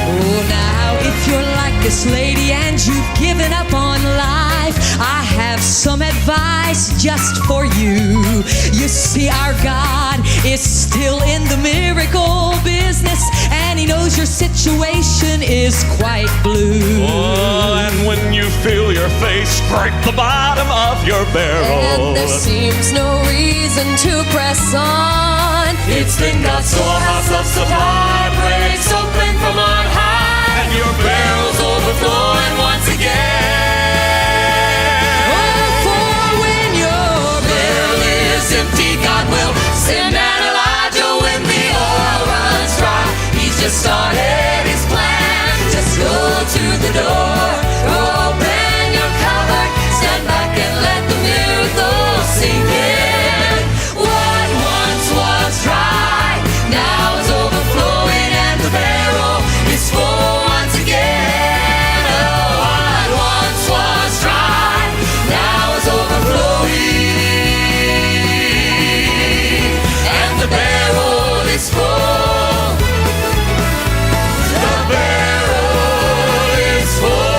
Oh, now if you're like this lady and you've given up on life, I have some advice just for you. You see, our God is still in the miracle business, and he knows your situation is quite blue. Oh, and when you feel your face strike the bottom of your barrel, and there seems no reason to press on, it's then God's storehouse of supply breaks open from on high, and your barrel's overflowing once again. Oh, for when your barrel is empty, God will send an Elijah. When the oil runs dry, he's just started his plan. Just go to the door, open your cupboard, stand back and let the miracle sink in. What once was dry now is overflowing, and the barrel is full once again. Oh, what once was dry now is overflowing, and the barrel is full. The barrel is full.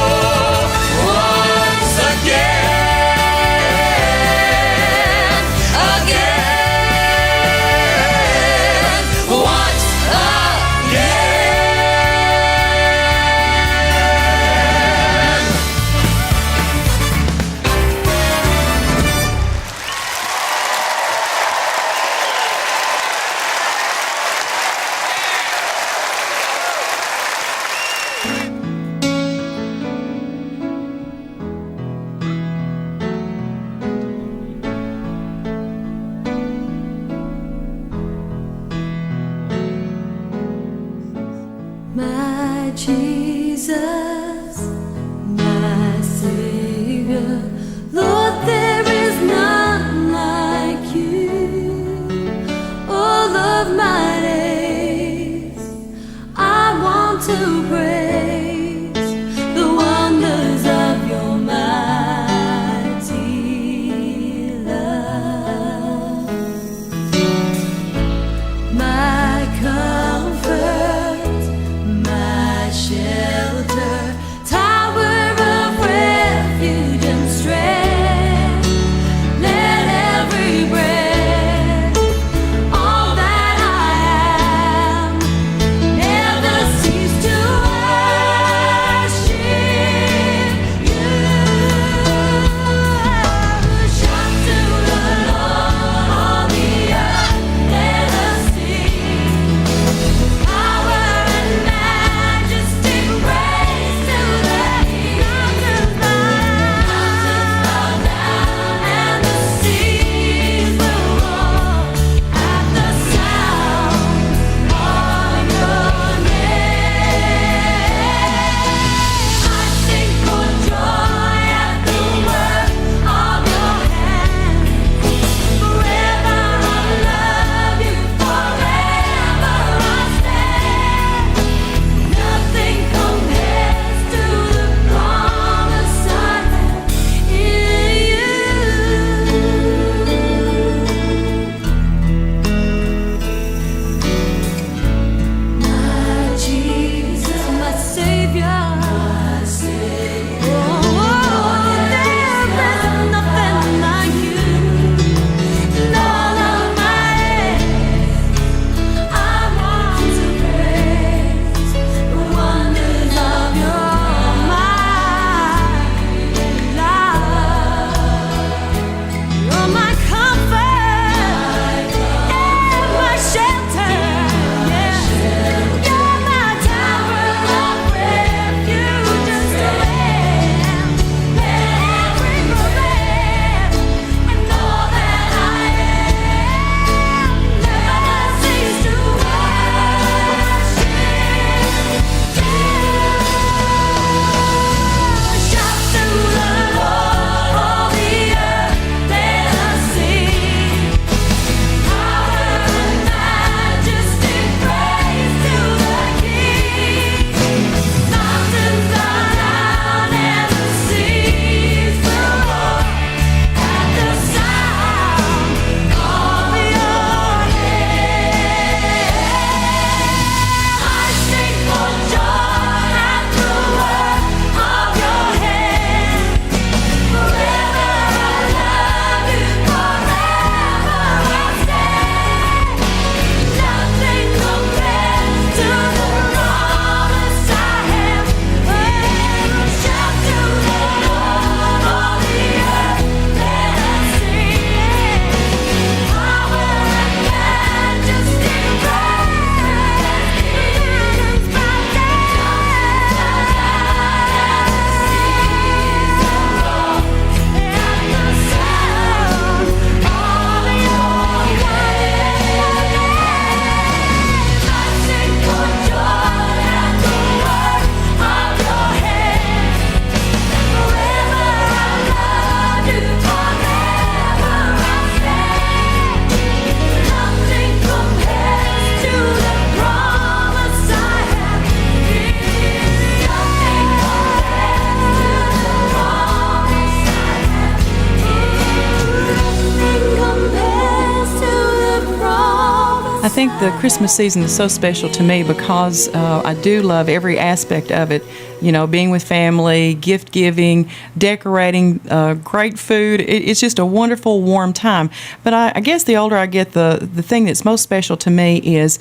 I think the Christmas season is so special to me because I do love every aspect of it. You know, being with family, gift giving, decorating, great food. It's just a wonderful, warm time. But I guess the older I get, the thing that's most special to me is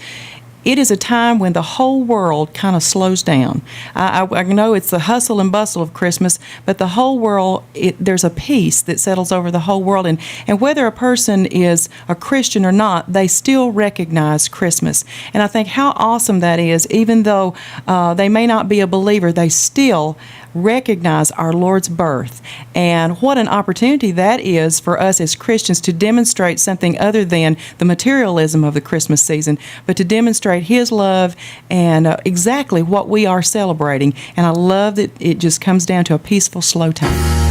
it is a time when the whole world kind of slows down. I know it's the hustle and bustle of Christmas, but the whole world, there's a peace that settles over the whole world. And whether a person is a Christian or not, they still recognize Christmas. And I think how awesome that is, even though they may not be a believer, they still recognize our Lord's birth. And what an opportunity that is for us as Christians to demonstrate something other than the materialism of the Christmas season, but to demonstrate His love and exactly what we are celebrating. And I love that it just comes down to a peaceful, slow time.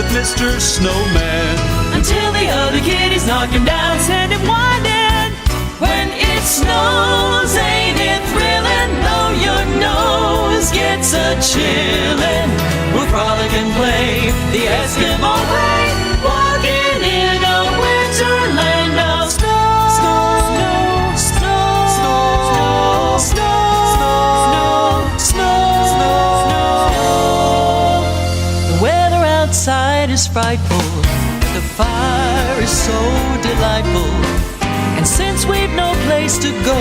Mr. Snowman, until the other kitties knock him down, send him winding. When it snows, ain't it thrilling? Though your nose gets a chillin', we'll frolic and play the Eskimo way, walking in a winterland of snow, snow, snow, snow, snow, snow, snow, snow, snow. The weather outside is frightful, but the fire is so delightful. And since we've no place to go,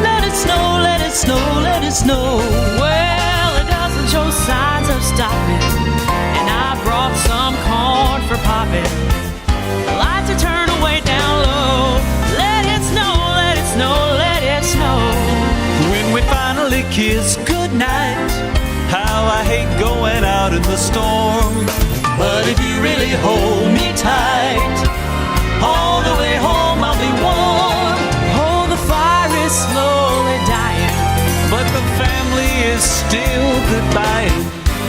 let it snow, let it snow, let it snow. Well, it doesn't show signs of stopping, and I brought some corn for popping. The lights are turned way down low. Let it snow, let it snow, let it snow. When we finally kiss goodnight, how I hate going out in the storm. But if you really hold me tight, all the way home I'll be warm. Oh, the fire is slowly dying, but the family is still goodbye.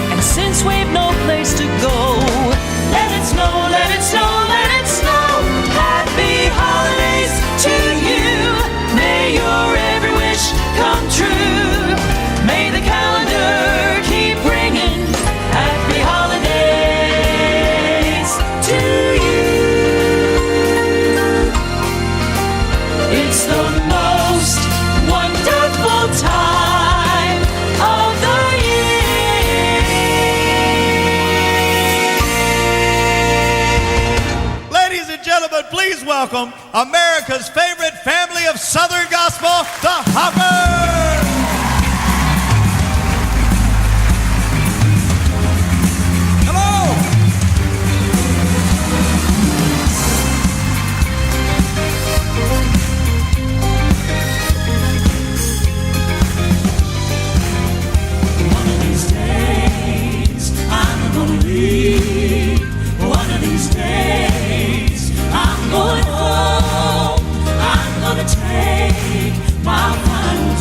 And since we've no place to go, let it snow, let it snow, let it snow. Happy holidays to you. May your every wish come true. May the calendar keep ringing. Happy holidays to you. It's the most wonderful time of the year. Ladies and gentlemen, please welcome America's favorite family of Southern gospel, the Hoppers. One of these days, I'm going home. I'm gonna take my final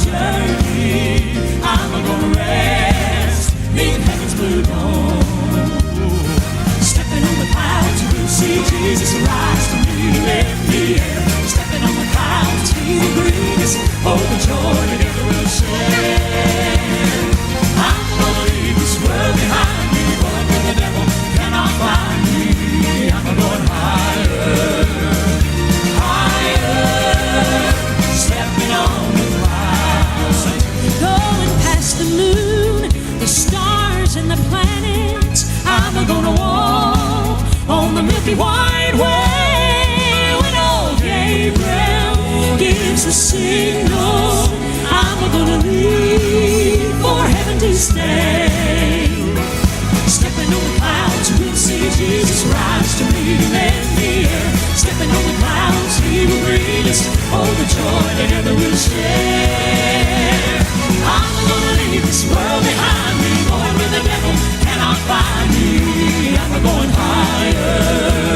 Jesus rise to meet him in the air. Stepping on the clouds, he will greet us. Oh, the joy together we'll share. I'm gonna leave this world behind me, going where the devil cannot find me. I'm going higher,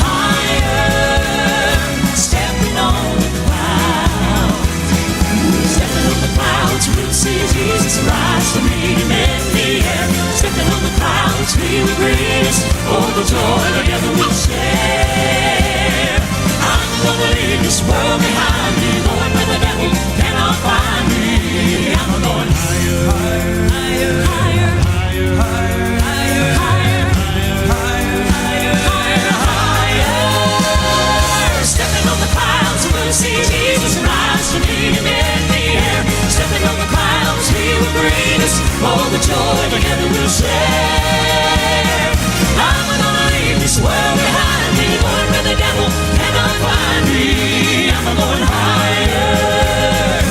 higher, stepping on the clouds. Stepping on the clouds, we'll see Jesus rise to meet him in the air. Stepping on the clouds, he will greet us. Oh, the joy together we'll share. I'm gonna leave this world behind me, going where the devil cannot find me. I'm going higher, higher, higher, higher, higher, higher, higher, higher, higher, higher, higher. Stepping on the clouds, we'll see Jesus rise to meet him in the air. Stepping on the clouds, he will greet us. Oh, the joy together we'll share. I'm gonna leave this world behind me, going where the devil cannot find me. I'm going higher,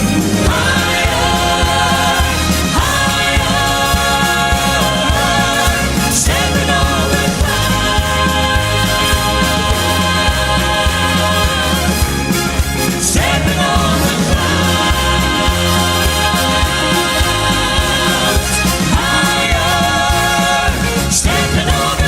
higher, higher, stepping on the clouds, stepping on the clouds, higher, stepping on the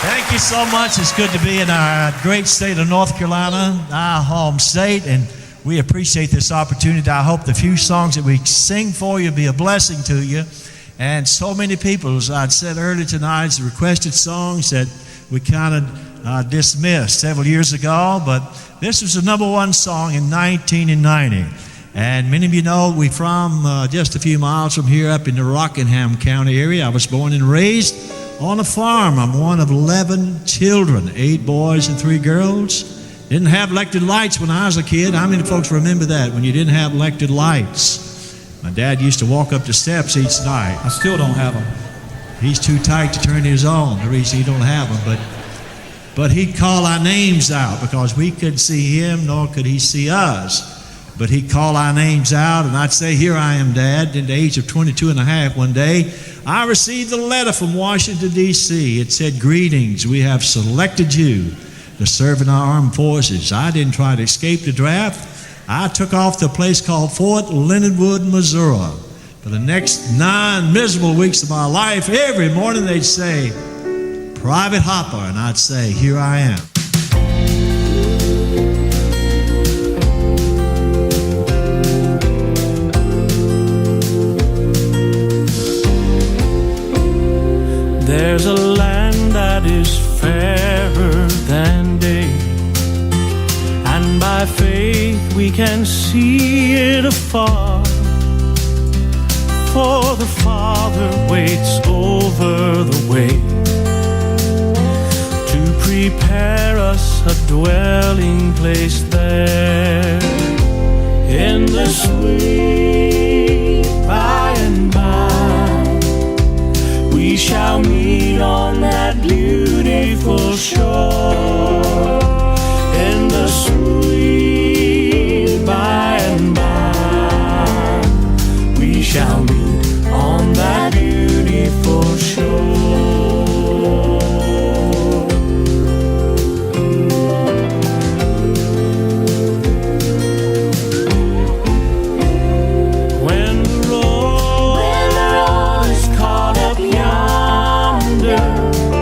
Thank you so much. It's good to be in our great state of North Carolina, our home state, and we appreciate this opportunity. I hope the few songs that we sing for you be a blessing to you. And so many people, as I said earlier tonight, requested songs that we kind of dismissed several years ago, but this was the #1 song in 1990. And many of you know we're from just a few miles from here up in the Rockingham County area. I was born and raised on a farm. I'm one of 11 children, 8 boys and 3 girls. Didn't have electric lights when I was a kid. How many folks remember that, when you didn't have electric lights? My dad used to walk up the steps each night. I still don't have them. He's too tight to turn his on, the reason he don't have them. But he'd call our names out because we couldn't see him, nor could he see us. But he'd call our names out, and I'd say, "Here I am, Dad." At the age of 22 and a half, one day, I received a letter from Washington, D.C. It said, "Greetings, we have selected you to serve in our armed forces." I didn't try to escape the draft. I took off to a place called Fort Leonard Wood, Missouri. For the next 9 miserable weeks of my life, every morning they'd say, "Private Hopper," and I'd say, "Here I am." There's a land that is fairer than day, and by faith we can see it afar. For the Father waits over the way to prepare us a dwelling place there. In the sweet by and by we shall meet on that beautiful shore. In the sweet by and by we shall meet on that beautiful shore. When the road is caught up yonder,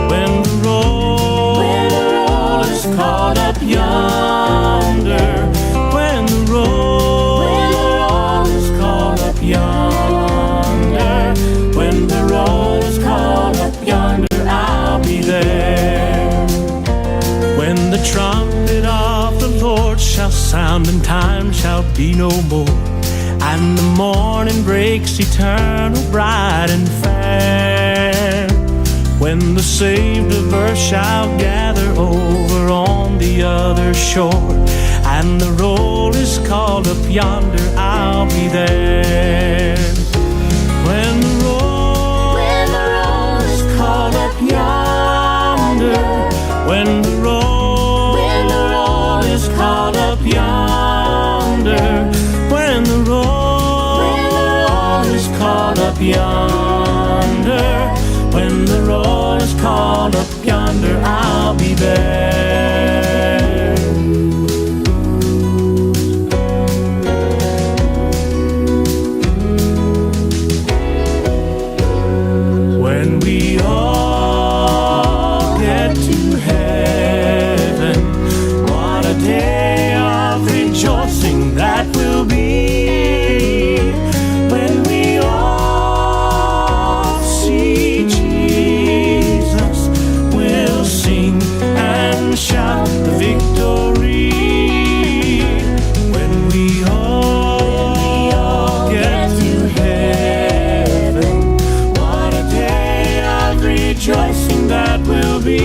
when the road is caught up yonder, when the road is caught up yonder, when the road is caught up yonder, I'll be there. When the trumpet of the Lord shall sound and time shall be no more, and the morning breaks eternal, bright and fair. When the saved of earth shall gather over on the other shore, and the roll is called up yonder, I'll be there. When the roll is called up yonder, when the roll is called up yonder, up yonder. When the roar is called up yonder, I'll be there. When we all get to heaven, what a day of rejoicing that will be. When we all see Jesus, we'll sing and shout the victory. When we all get to heaven, what a day of rejoicing that will be.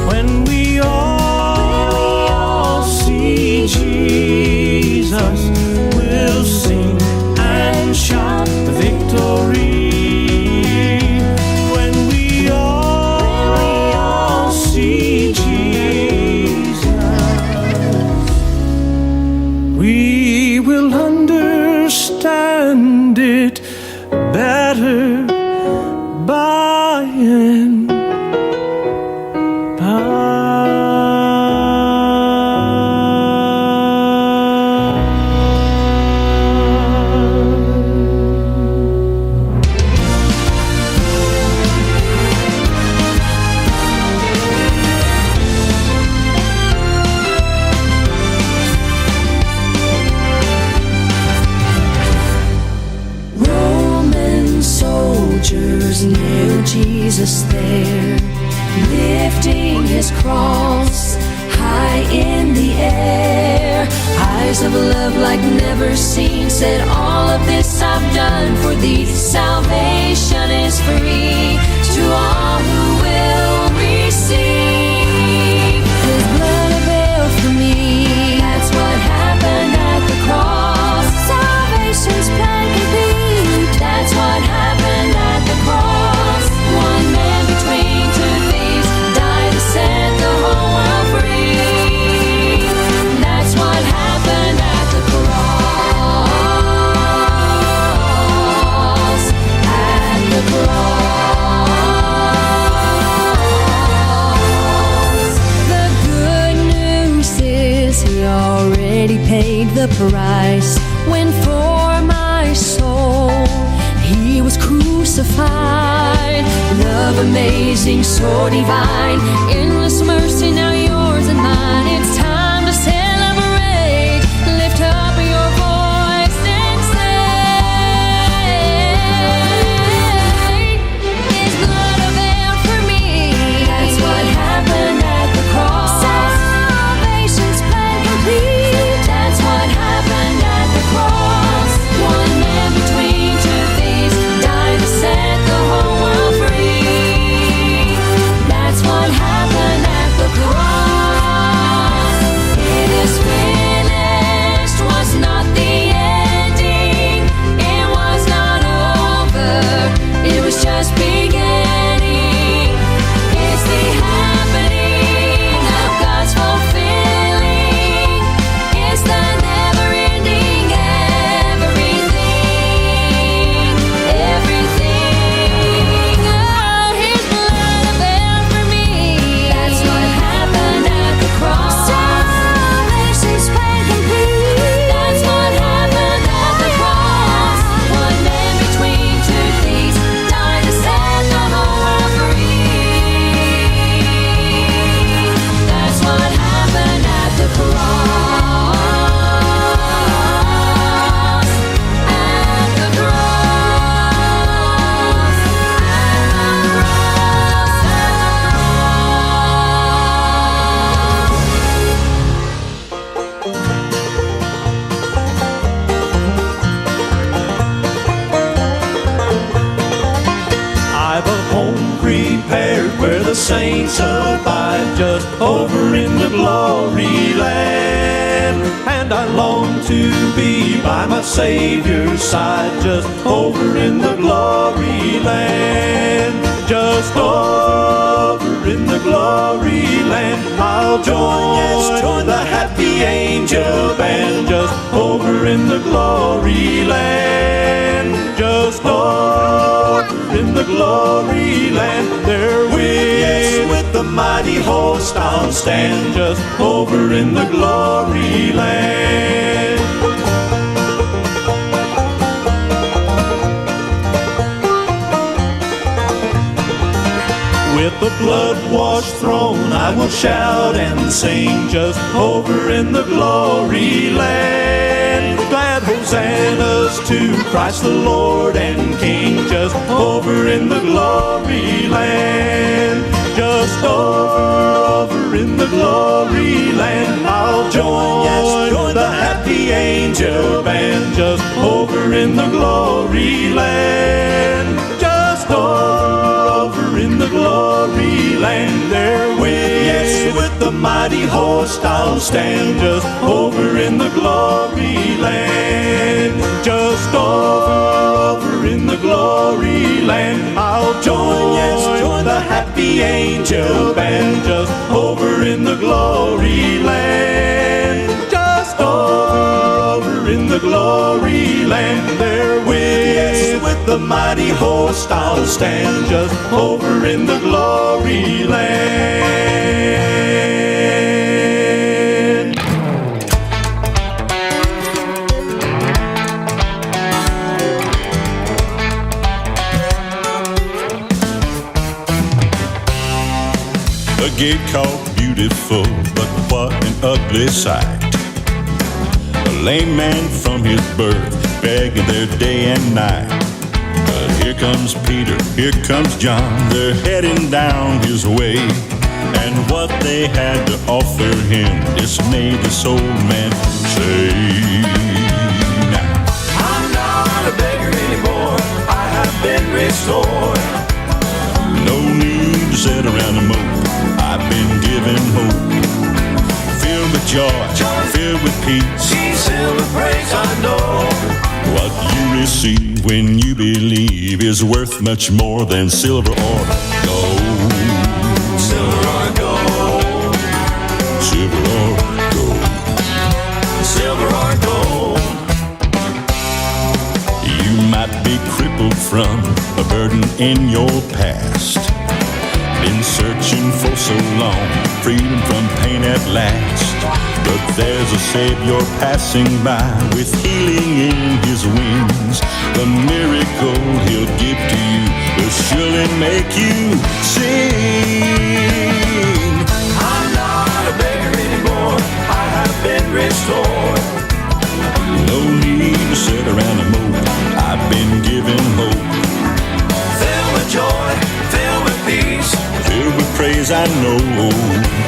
When we all see Jesus, we'll sing and shout the victory. When we all see Jesus, we will understand it better by and Roman soldiers nailed Jesus there, lifting his cross high in the air. Eyes of love like never seen said, all of this I've done for thee. Salvation is free to all who will receive. His blood availed for me. That's what happened at the cross. Salvation's plan complete. That's what happened at the cross. One man between two thieves died to set the whole world free. That's what happened at the cross. At the cross. The good news is he already paid the price when for my soul he was crucified. Love amazing, so divine, endless mercy now yours and mine. It's time to celebrate. Lift up your voice and say, His blood availed for me. That's what happened at the cross. Salvation's plan complete. That's what happened at the cross. One man between two thieves died to set the whole world free. That's what happened at the cross. It is finished was not the ending. It was not over. It was just beginning. It's the happening of God's fulfilling. It's the never-ending everything. Everything. Oh, His blood availed for me. That's what happened at the cross. Salvation's plan complete. That's what happened at the cross. One man between two thieves died to set the whole world free. That's what happened at the cross. At the cross. I've a home prepared where the saints abide, just over in the glory land. And I long to be by my Savior's side, just over in the glory land. Just over in the glory land, I'll join the happy angel band, just over in the glory land. just over in the glory land. There with the mighty host I'll stand, just over in the glory land. With the blood-washed throne I will shout and sing, just over in the glory land. Glad hosannas to Christ the Lord and King, just over in the glory land. Just over in the glory land I'll join the happy angel band, just over in the glory land. Just over in the glory land. There with the mighty host I'll stand, just over in the glory land. Just over in the glory land I'll join the happy angel band, just over in the glory land. Just over in the glory land. There with the mighty host I'll stand, just over in the glory land. A gate called Beautiful, but what an ugly sight. A lame man from his birth, begging there day and night. But here comes Peter, here comes John, they're heading down his way. And what they had to offer him dismayed this old man say. Now, I'm not a beggar anymore, I have been restored. No need to sit around and mope, I've been given hope. Filled with joy, filled with peace, filled with praise, I know. What you receive when you believe is worth much more than silver or gold. Silver or gold. Silver or gold. Silver or gold. You might be crippled from a burden in your past. Been searching for so long, freedom from pain at last. But there's a Savior passing by with healing in his wings. The miracle he'll give to you will surely make you sing. I'm not a beggar anymore, I have been restored. No need to sit around and mope, I've been given hope. Filled with joy, filled with peace, filled with praise, I know.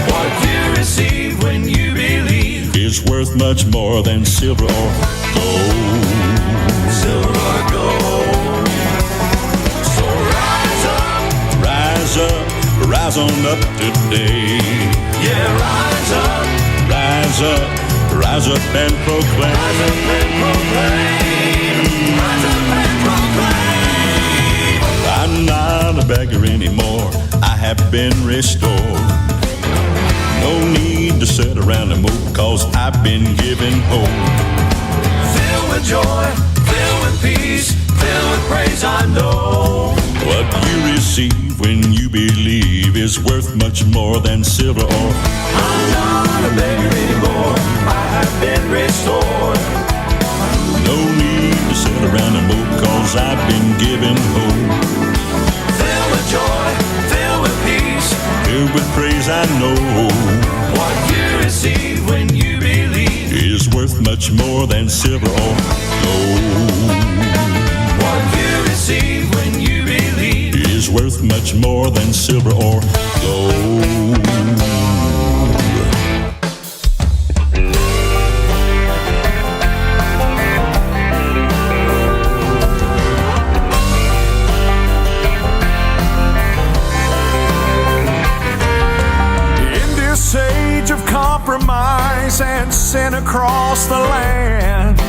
What you receive when you believe is worth much more than silver or gold. Silver or gold. So rise up, rise up, rise on up today. Yeah, rise up, rise up, rise up and proclaim. Rise up and proclaim. Rise up and proclaim. I'm not a beggar anymore, I have been restored. No need to sit around and mope, cause I've been given hope. Filled with joy, filled with peace, filled with praise, I know. What you receive when you believe is worth much more than silver or. I'm not a beggar anymore, I have been restored. No need to sit around and mope, cause I've been given hope. Filled with joy, filled with peace, filled with praise, I know. What you receive when you believe is worth much more than silver or gold. What you receive when you believe is worth much more than silver or gold. Compromise and sin across the land.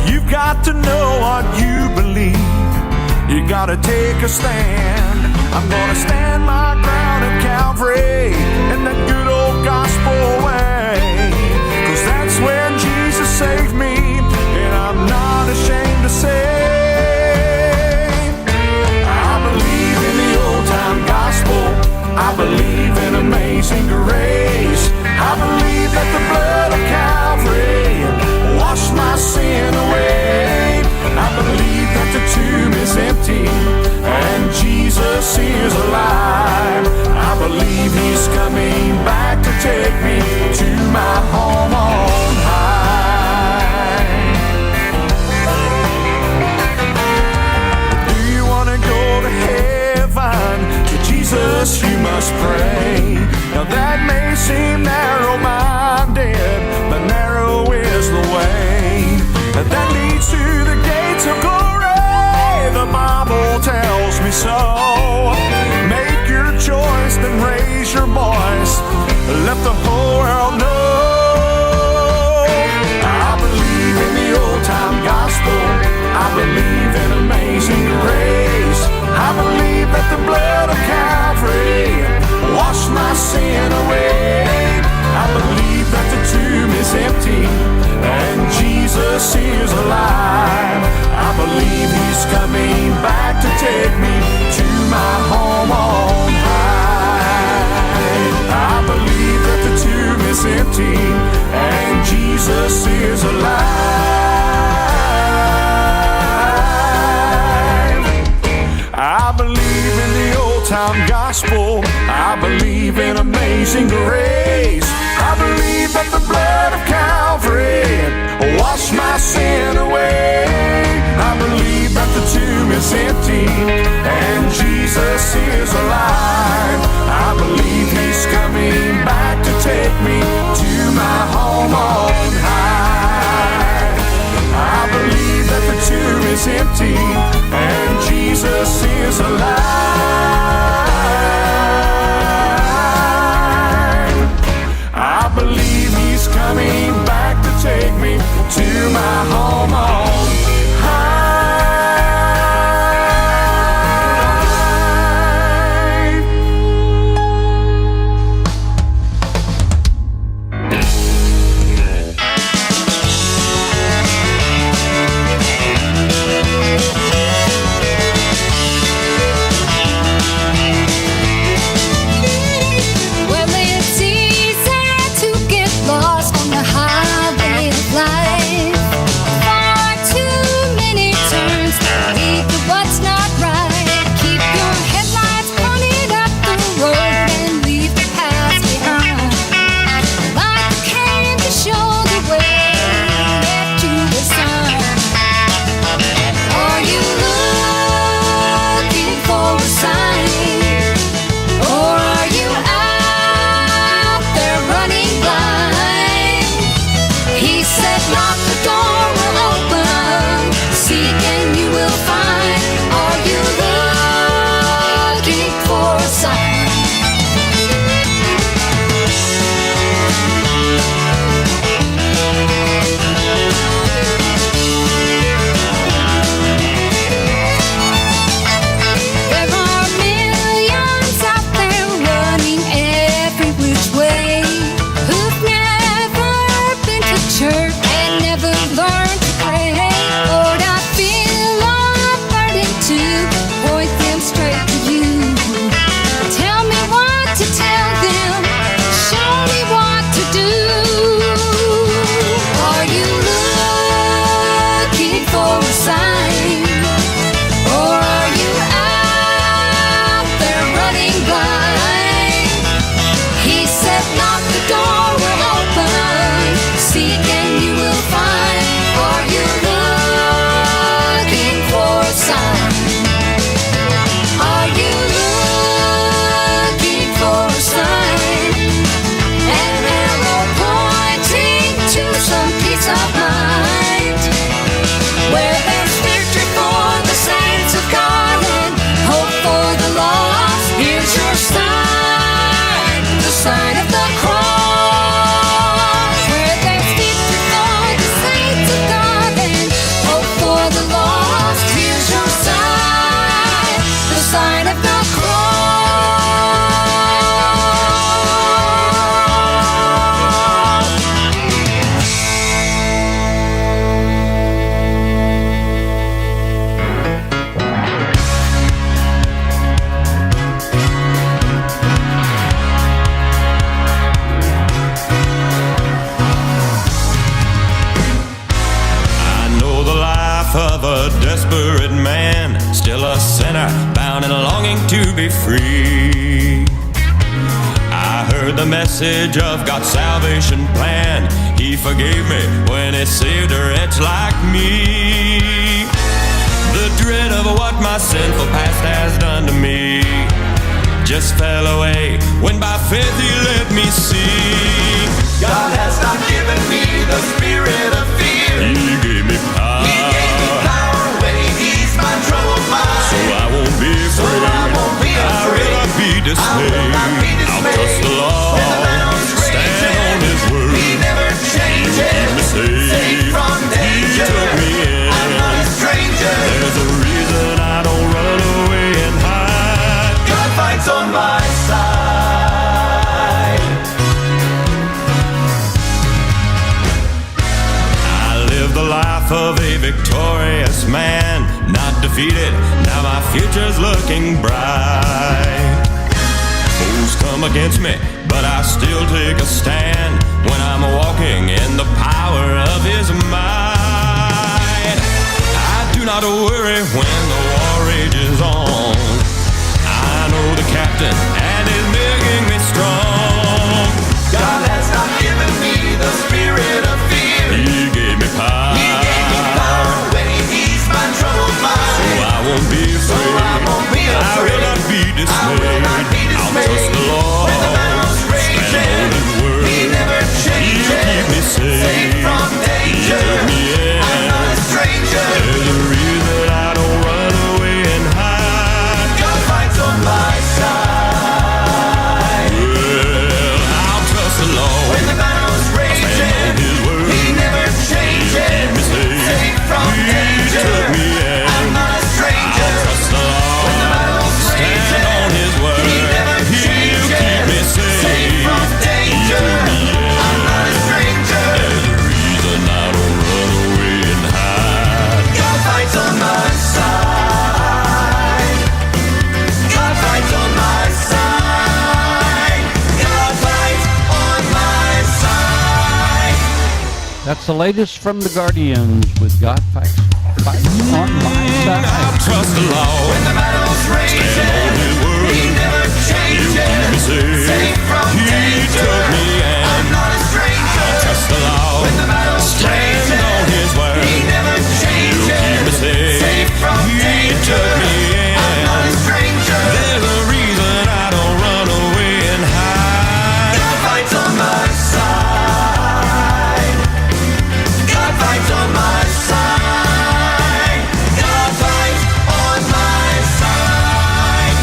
You've got to know what you believe. You gotta take a stand. I'm gonna stand my ground at Calvary in that good old gospel way. 'Cause that's when Jesus saved me, and I'm not ashamed to say gospel. I believe in amazing grace. I believe that the blood of Calvary washed my sin away. I believe that the tomb is empty and Jesus is alive. I believe he's coming back to take me to my home on high. I believe that the tomb is empty and Jesus is alive. I believe he's coming back to take me to my home on high. Well, it's easy to get lost on the highway of life. Far too many turns to lead to what's not right. Keep your headlights pointed up the road and leave the past behind. Like a cane to show the way left you a sign. Are you looking for a sign? Or are you out there running blind? He said, knock, the door will open. Seek and you will find. Are you looking for a sign? There are millions out there running every which way, who've never been to church and never learned to pray. Lord, I feel a burden to point them straight to you. Tell me what to tell them, show me what to do. Are you looking for a sign? Or are you out there running blind? He said, knock, the door will open. Seek and you will find. Are you looking for a sign? Are you looking for a sign? An arrow pointing to some peace of mind, where there's victory for the saints of God and hope for the lost. Here's your sign, the sign of the cross. Where there's victory for the saints of God and hope for the lost. Here's your sign, the sign of the cross. I know the life of a desperate man, still a sinner, bound and longing to be free. I heard the message of God's salvation plan. He forgave me when he saved a wretch like me. The dread of what my sinful past has done to me just fell away when by faith he let me see. God has not given me the spirit of fear. He gave me power. He gave me power when he eased my troubled mind. So I won't be afraid. I will not be dismayed. I'll trust the Lord. Stand on his word. He never changes. Keep me safe from danger. He took me in. I'm not a stranger. There's a reason I don't run away and hide. God fights on my side. I live the life of a victorious man, not defeated. Now my future's looking bright. Foes come against me, but I still take a stand when I'm walking in the power of his might. I do not worry when the war rages on. I know the captain That's the latest from the Guardians with God Fights on My Side. I trust the Lord. When the battle's raging, He never changes. Safe from danger, took me in. I'm not a stranger. I trust the Lord. When the battle's raging, on His word. He never changes. You keep me safe from danger. He took me in. I'm not a stranger. There's a reason I don't run away and hide. God fights on my side. God fights on my side. God fights on my side.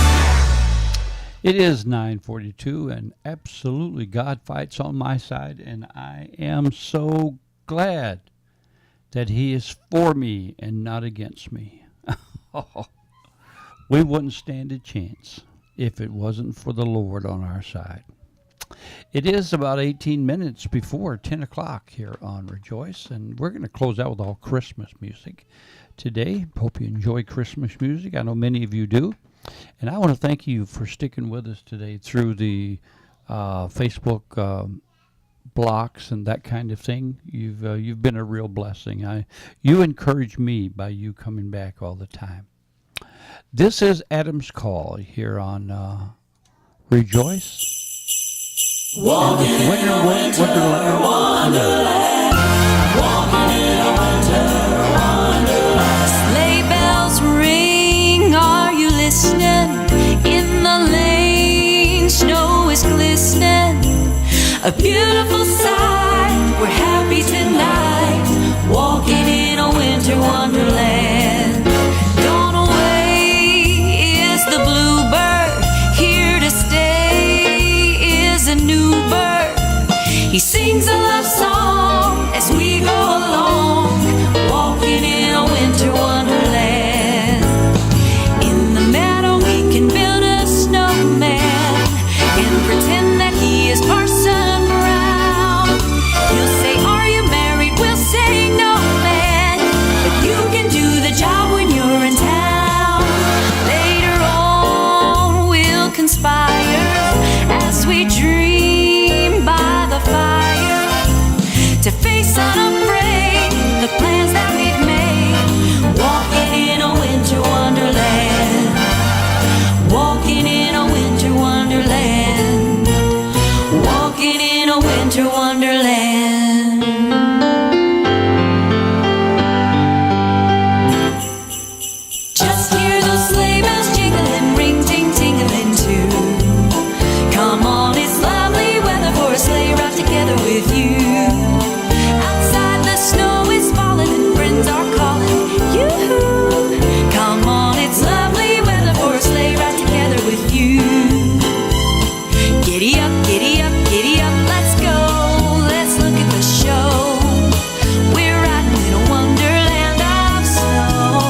It is 9:42, and absolutely God fights on my side, and I am so glad that He is for me and not against me. We wouldn't stand a chance if it wasn't for the Lord on our side. It is about 18 minutes before 10 o'clock here on Rejoice, and we're going to close out with all Christmas music today. Hope you enjoy Christmas music. I know many of you do. And I want to thank you for sticking with us today through the Facebook blocks and that kind of thing. You've been a real blessing. You encourage me by you coming back all the time. This is Adam's Call here on Rejoice. Walking in a winter wonderland. Walking in a winter wonderland. Sleigh bells ring, are you listening? In the lane, snow is glistening. A beautiful sight, we're happy tonight. Walking in a winter wonderland. Gone away is the bluebird, here to stay is a new bird. He sings a love song as we go along, walking in a winter wonderland. In the meadow we can build a snowman and pretend that he is Parson Brown. He'll say, are you married? We'll say, no, man, but you can do the job when you're in town. Later on we'll conspire as we dream by the fire to face unafraid the plans that we've made. Walking in a winter wonderland. Walking in a winter wonderland. Walking in a winter wonderland. Just hear those sleigh bells jingling, ring ting tingling too. Come on, it's lovely weather for a sleigh ride together with you. Outside the snow is falling and friends are calling. Yoo-hoo! Come on, it's lovely weather for a sleigh ride together with you. Giddy up, giddy up, giddy up, let's go. Let's look at the show. We're riding in a wonderland of snow.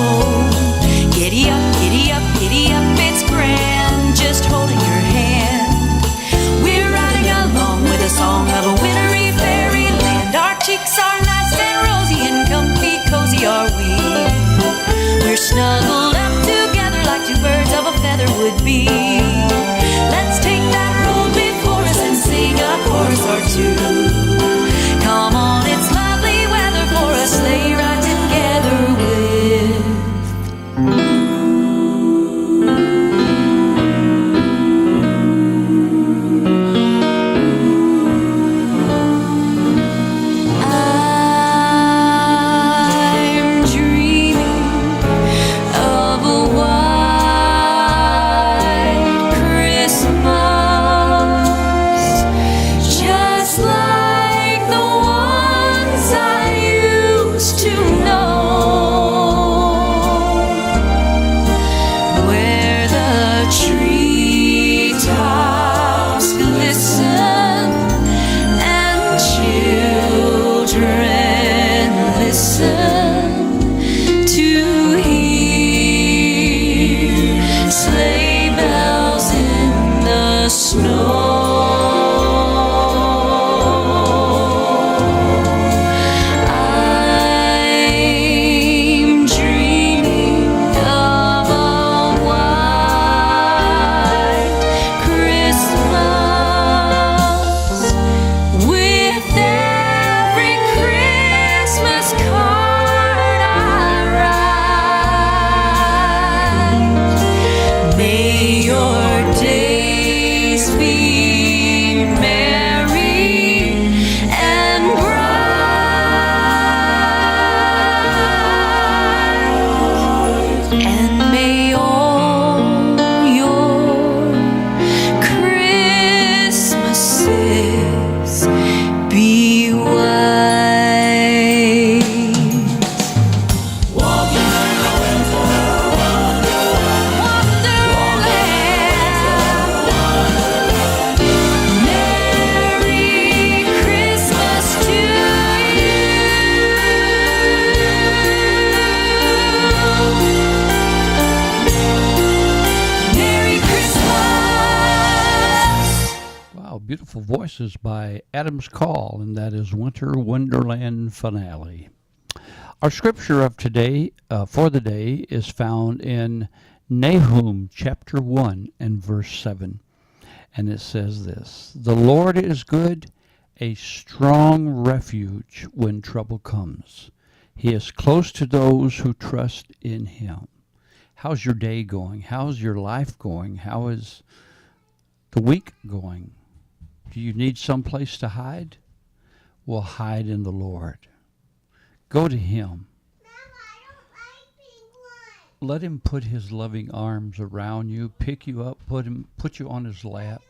Giddy up, giddy up, giddy up, it's grand, just holding your hand. We're riding along with a song of a wintry fairyland. Our cheeks are nice and rosy and comfy, cozy are we. We're snuggled up together like two birds of a feather would be. Let's take that road before us and sing a chorus or two. Come on, it's lovely weather for a sleigh ride together with. I'm dreaming of a white Beautiful Voices by Adam's Call, and that is Winter Wonderland Finale. Our scripture of today, for the day, is found in Nahum chapter 1 and verse 7. And it says this: "The Lord is good, a strong refuge when trouble comes. He is close to those who trust in him." How's your day going? How's your life going? How is the week going? Do you need some place to hide? Well, hide in the Lord. Go to him. Let him put his loving arms around you, pick you up, put you on his lap,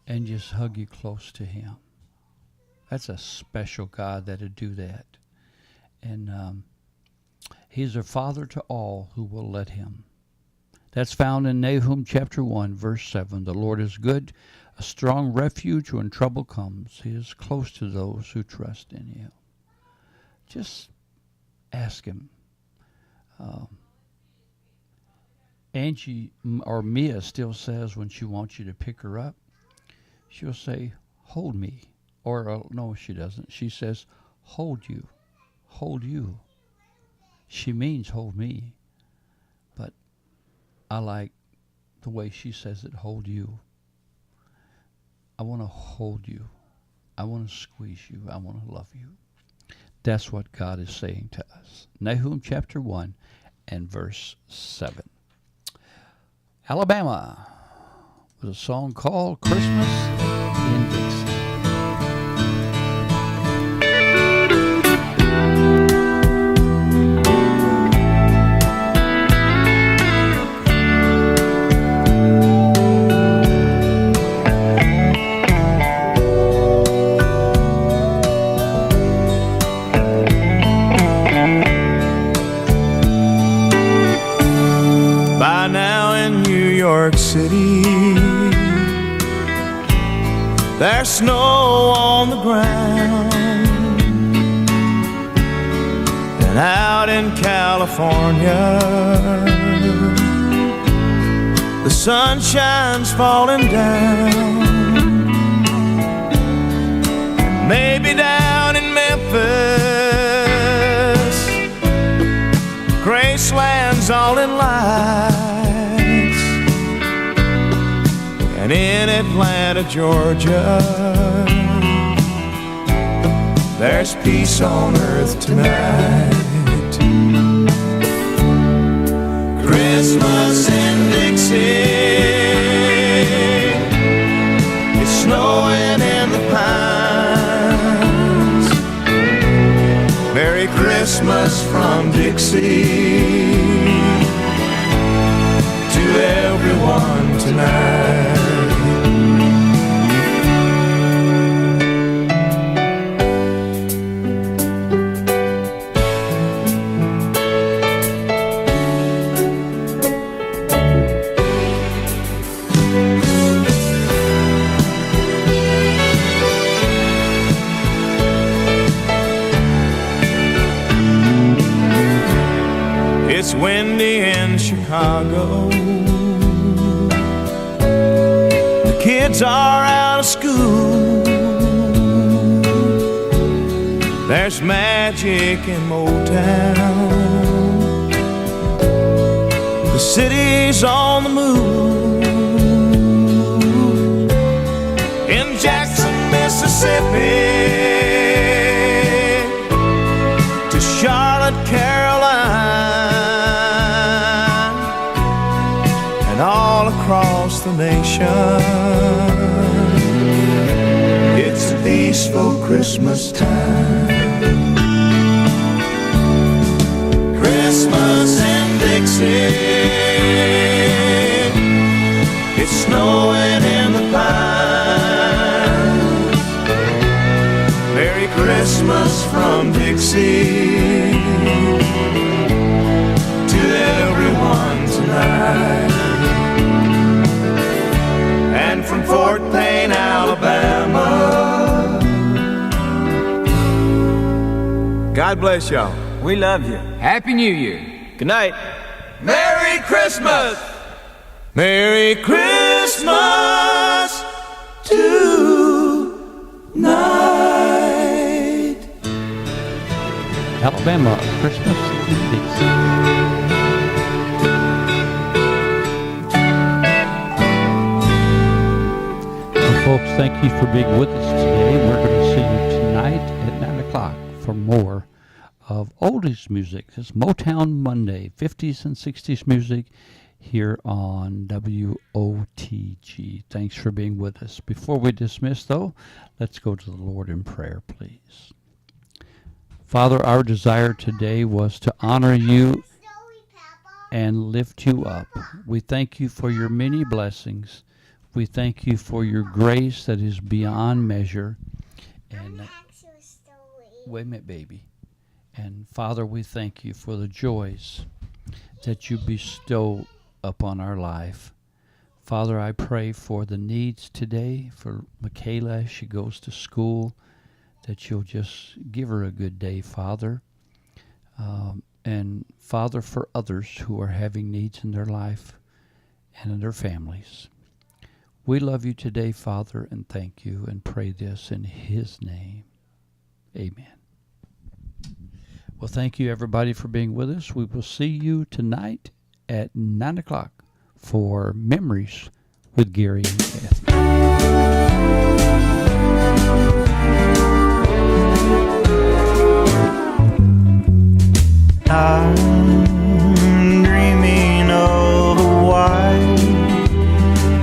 and just hug you close to him. That's a special God that'd do that. And he's a father to all who will let him. That's found in Nahum chapter 1, verse 7. "The Lord is good, a strong refuge when trouble comes. He is close to those who trust in him." Just ask him. Angie or Mia still says when she wants you to pick her up, she'll say, "Hold me." Or no, she doesn't. She says, "Hold you. Hold you." She means hold me. But I like the way she says it, "Hold you." I want to hold you. I want to squeeze you. I want to love you. That's what God is saying to us. Nahum chapter 1 and verse 7. Alabama with a song called Christmas in Dixie. City, there's snow on the ground, and out in California the sunshine's falling down. And maybe down in Memphis Graceland's all in lights. And in Atlanta, Georgia, there's peace on earth tonight. Christmas in Dixie, it's snowing in the pines. Merry Christmas from Dixie to everyone tonight. It's windy in Chicago. The kids are out of school. There's magic in Motown. The city's on the move. In Jackson, Mississippi, to Charlotte, Carolina, all across the nation, it's a peaceful Christmas time. Christmas in Dixie, it's snowing in the pines. Merry Christmas from Dixie to everyone tonight. And from Fort Payne, Alabama, God bless y'all. We love you. Happy New Year. Good night. Merry Christmas. Merry Christmas to night. Alabama, Christmas in Dixie. Folks, thank you for being with us today. We're going to see you tonight at 9 o'clock for more of oldies music. It's Motown Monday, 50s and 60s music here on WOTG. Thanks for being with us. Before we dismiss, though, let's go to the Lord in prayer, please. Father, our desire today was to honor you and lift you up. We thank you for your many blessings. We thank you for your grace that is beyond measure. And wait a minute, baby. And Father, we thank you for the joys that you bestow upon our life. Father, I pray for the needs today for Michaela as she goes to school, that you'll just give her a good day, Father. And Father, for others who are having needs in their life and in their families. We love you today, Father, and thank you, and pray this in his name. Amen. Well, thank you, everybody, for being with us. We will see you tonight at 9 o'clock for Memories with Gary and Kathy. I'm dreaming of a white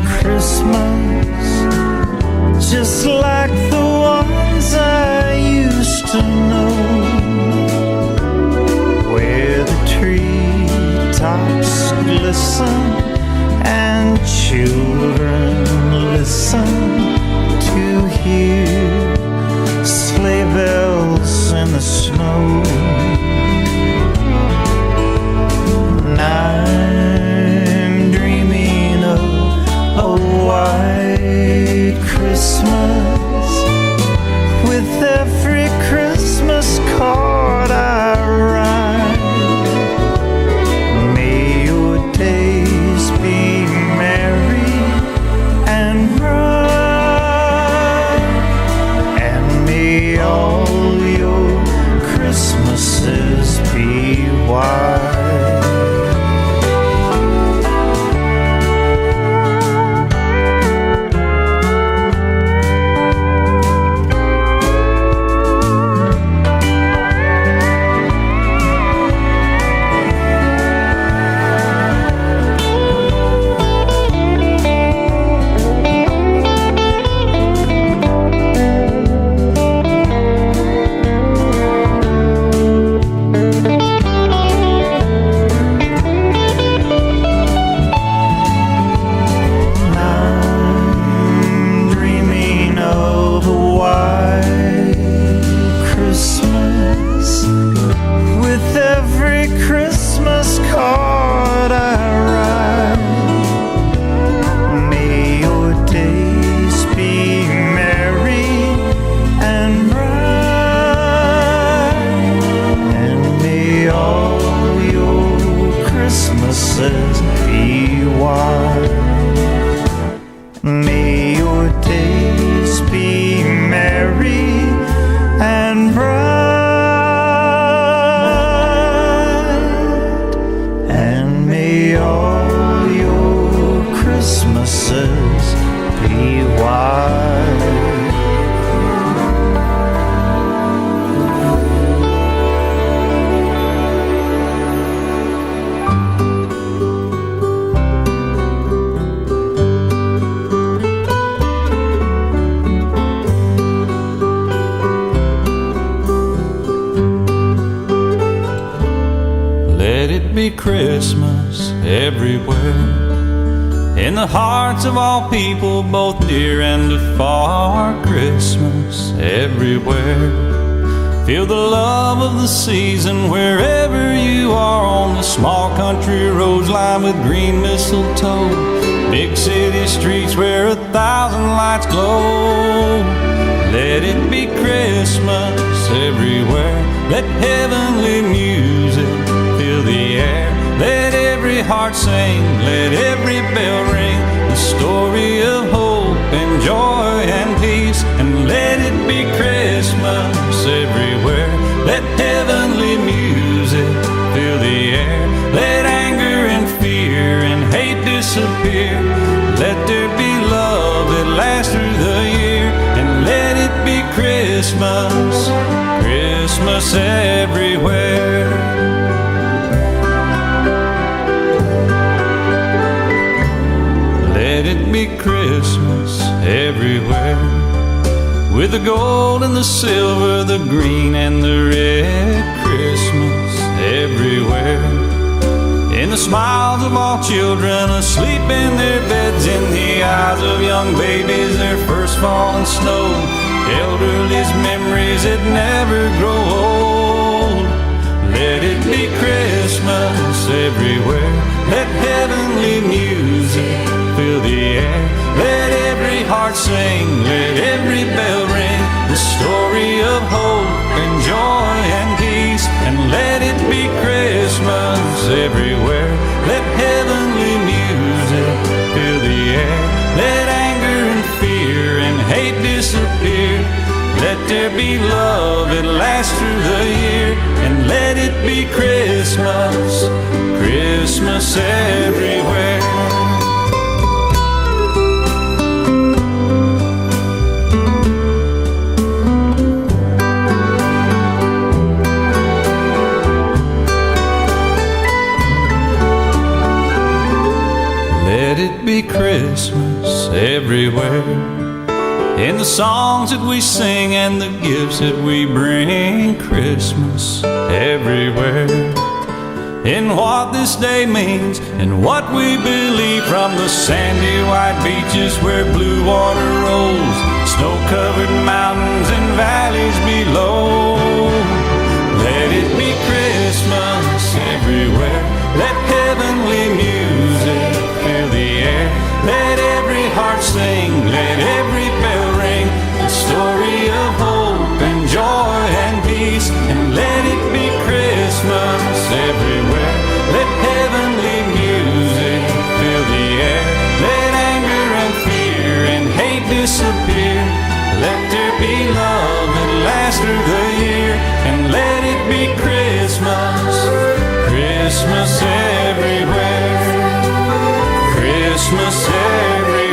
Christmas, just like the ones I used to know, where the treetops glisten and children listen to hear sleigh bells in the snow. And I'm dreaming of a white Christmas, with every Christmas card I write. May your days be merry and bright, and may all your Christmases be white. May your days be merry and bright, and may all your Christmases be white. Be Christmas everywhere, in the hearts of all people, both near and afar. Christmas everywhere. Feel the love of the season wherever you are, on the small country roads lined with green mistletoe, big city streets where 1,000 lights glow. Let it be Christmas everywhere. Let heavenly music fill the air. Let every heart sing, let every bell ring, the story of hope and joy and peace. And let it be everywhere, with the gold and the silver, the green and the red. Christmas everywhere, in the smiles of all children asleep in their beds, in the eyes of young babies, their first falling snow, elderly's memories that never grow old. Let it be Christmas everywhere, let heavenly music fill the air, let every heart sing, let every bell ring, the story of hope and joy and peace. And let it be Christmas everywhere, let heavenly music fill the air, let anger and fear and hate disappear, let there be love that lasts through the year. And let it be Christmas, Christmas everywhere. Let it be Christmas everywhere, in the songs that we sing and the gifts that we bring. Christmas everywhere, in what this day means and what we believe, from the sandy white beaches where blue water rolls, snow-covered mountains and valleys below. Let it be Christmas everywhere, let heavenly music fill the air, let every heart sing, let every bell ring, the story of hope and joy and peace. And let it be Christmas everywhere, let heavenly music fill the air, let anger and fear and hate disappear, let there be love that lasts through the year. And let it be Christmas, Christmas everywhere, Christmas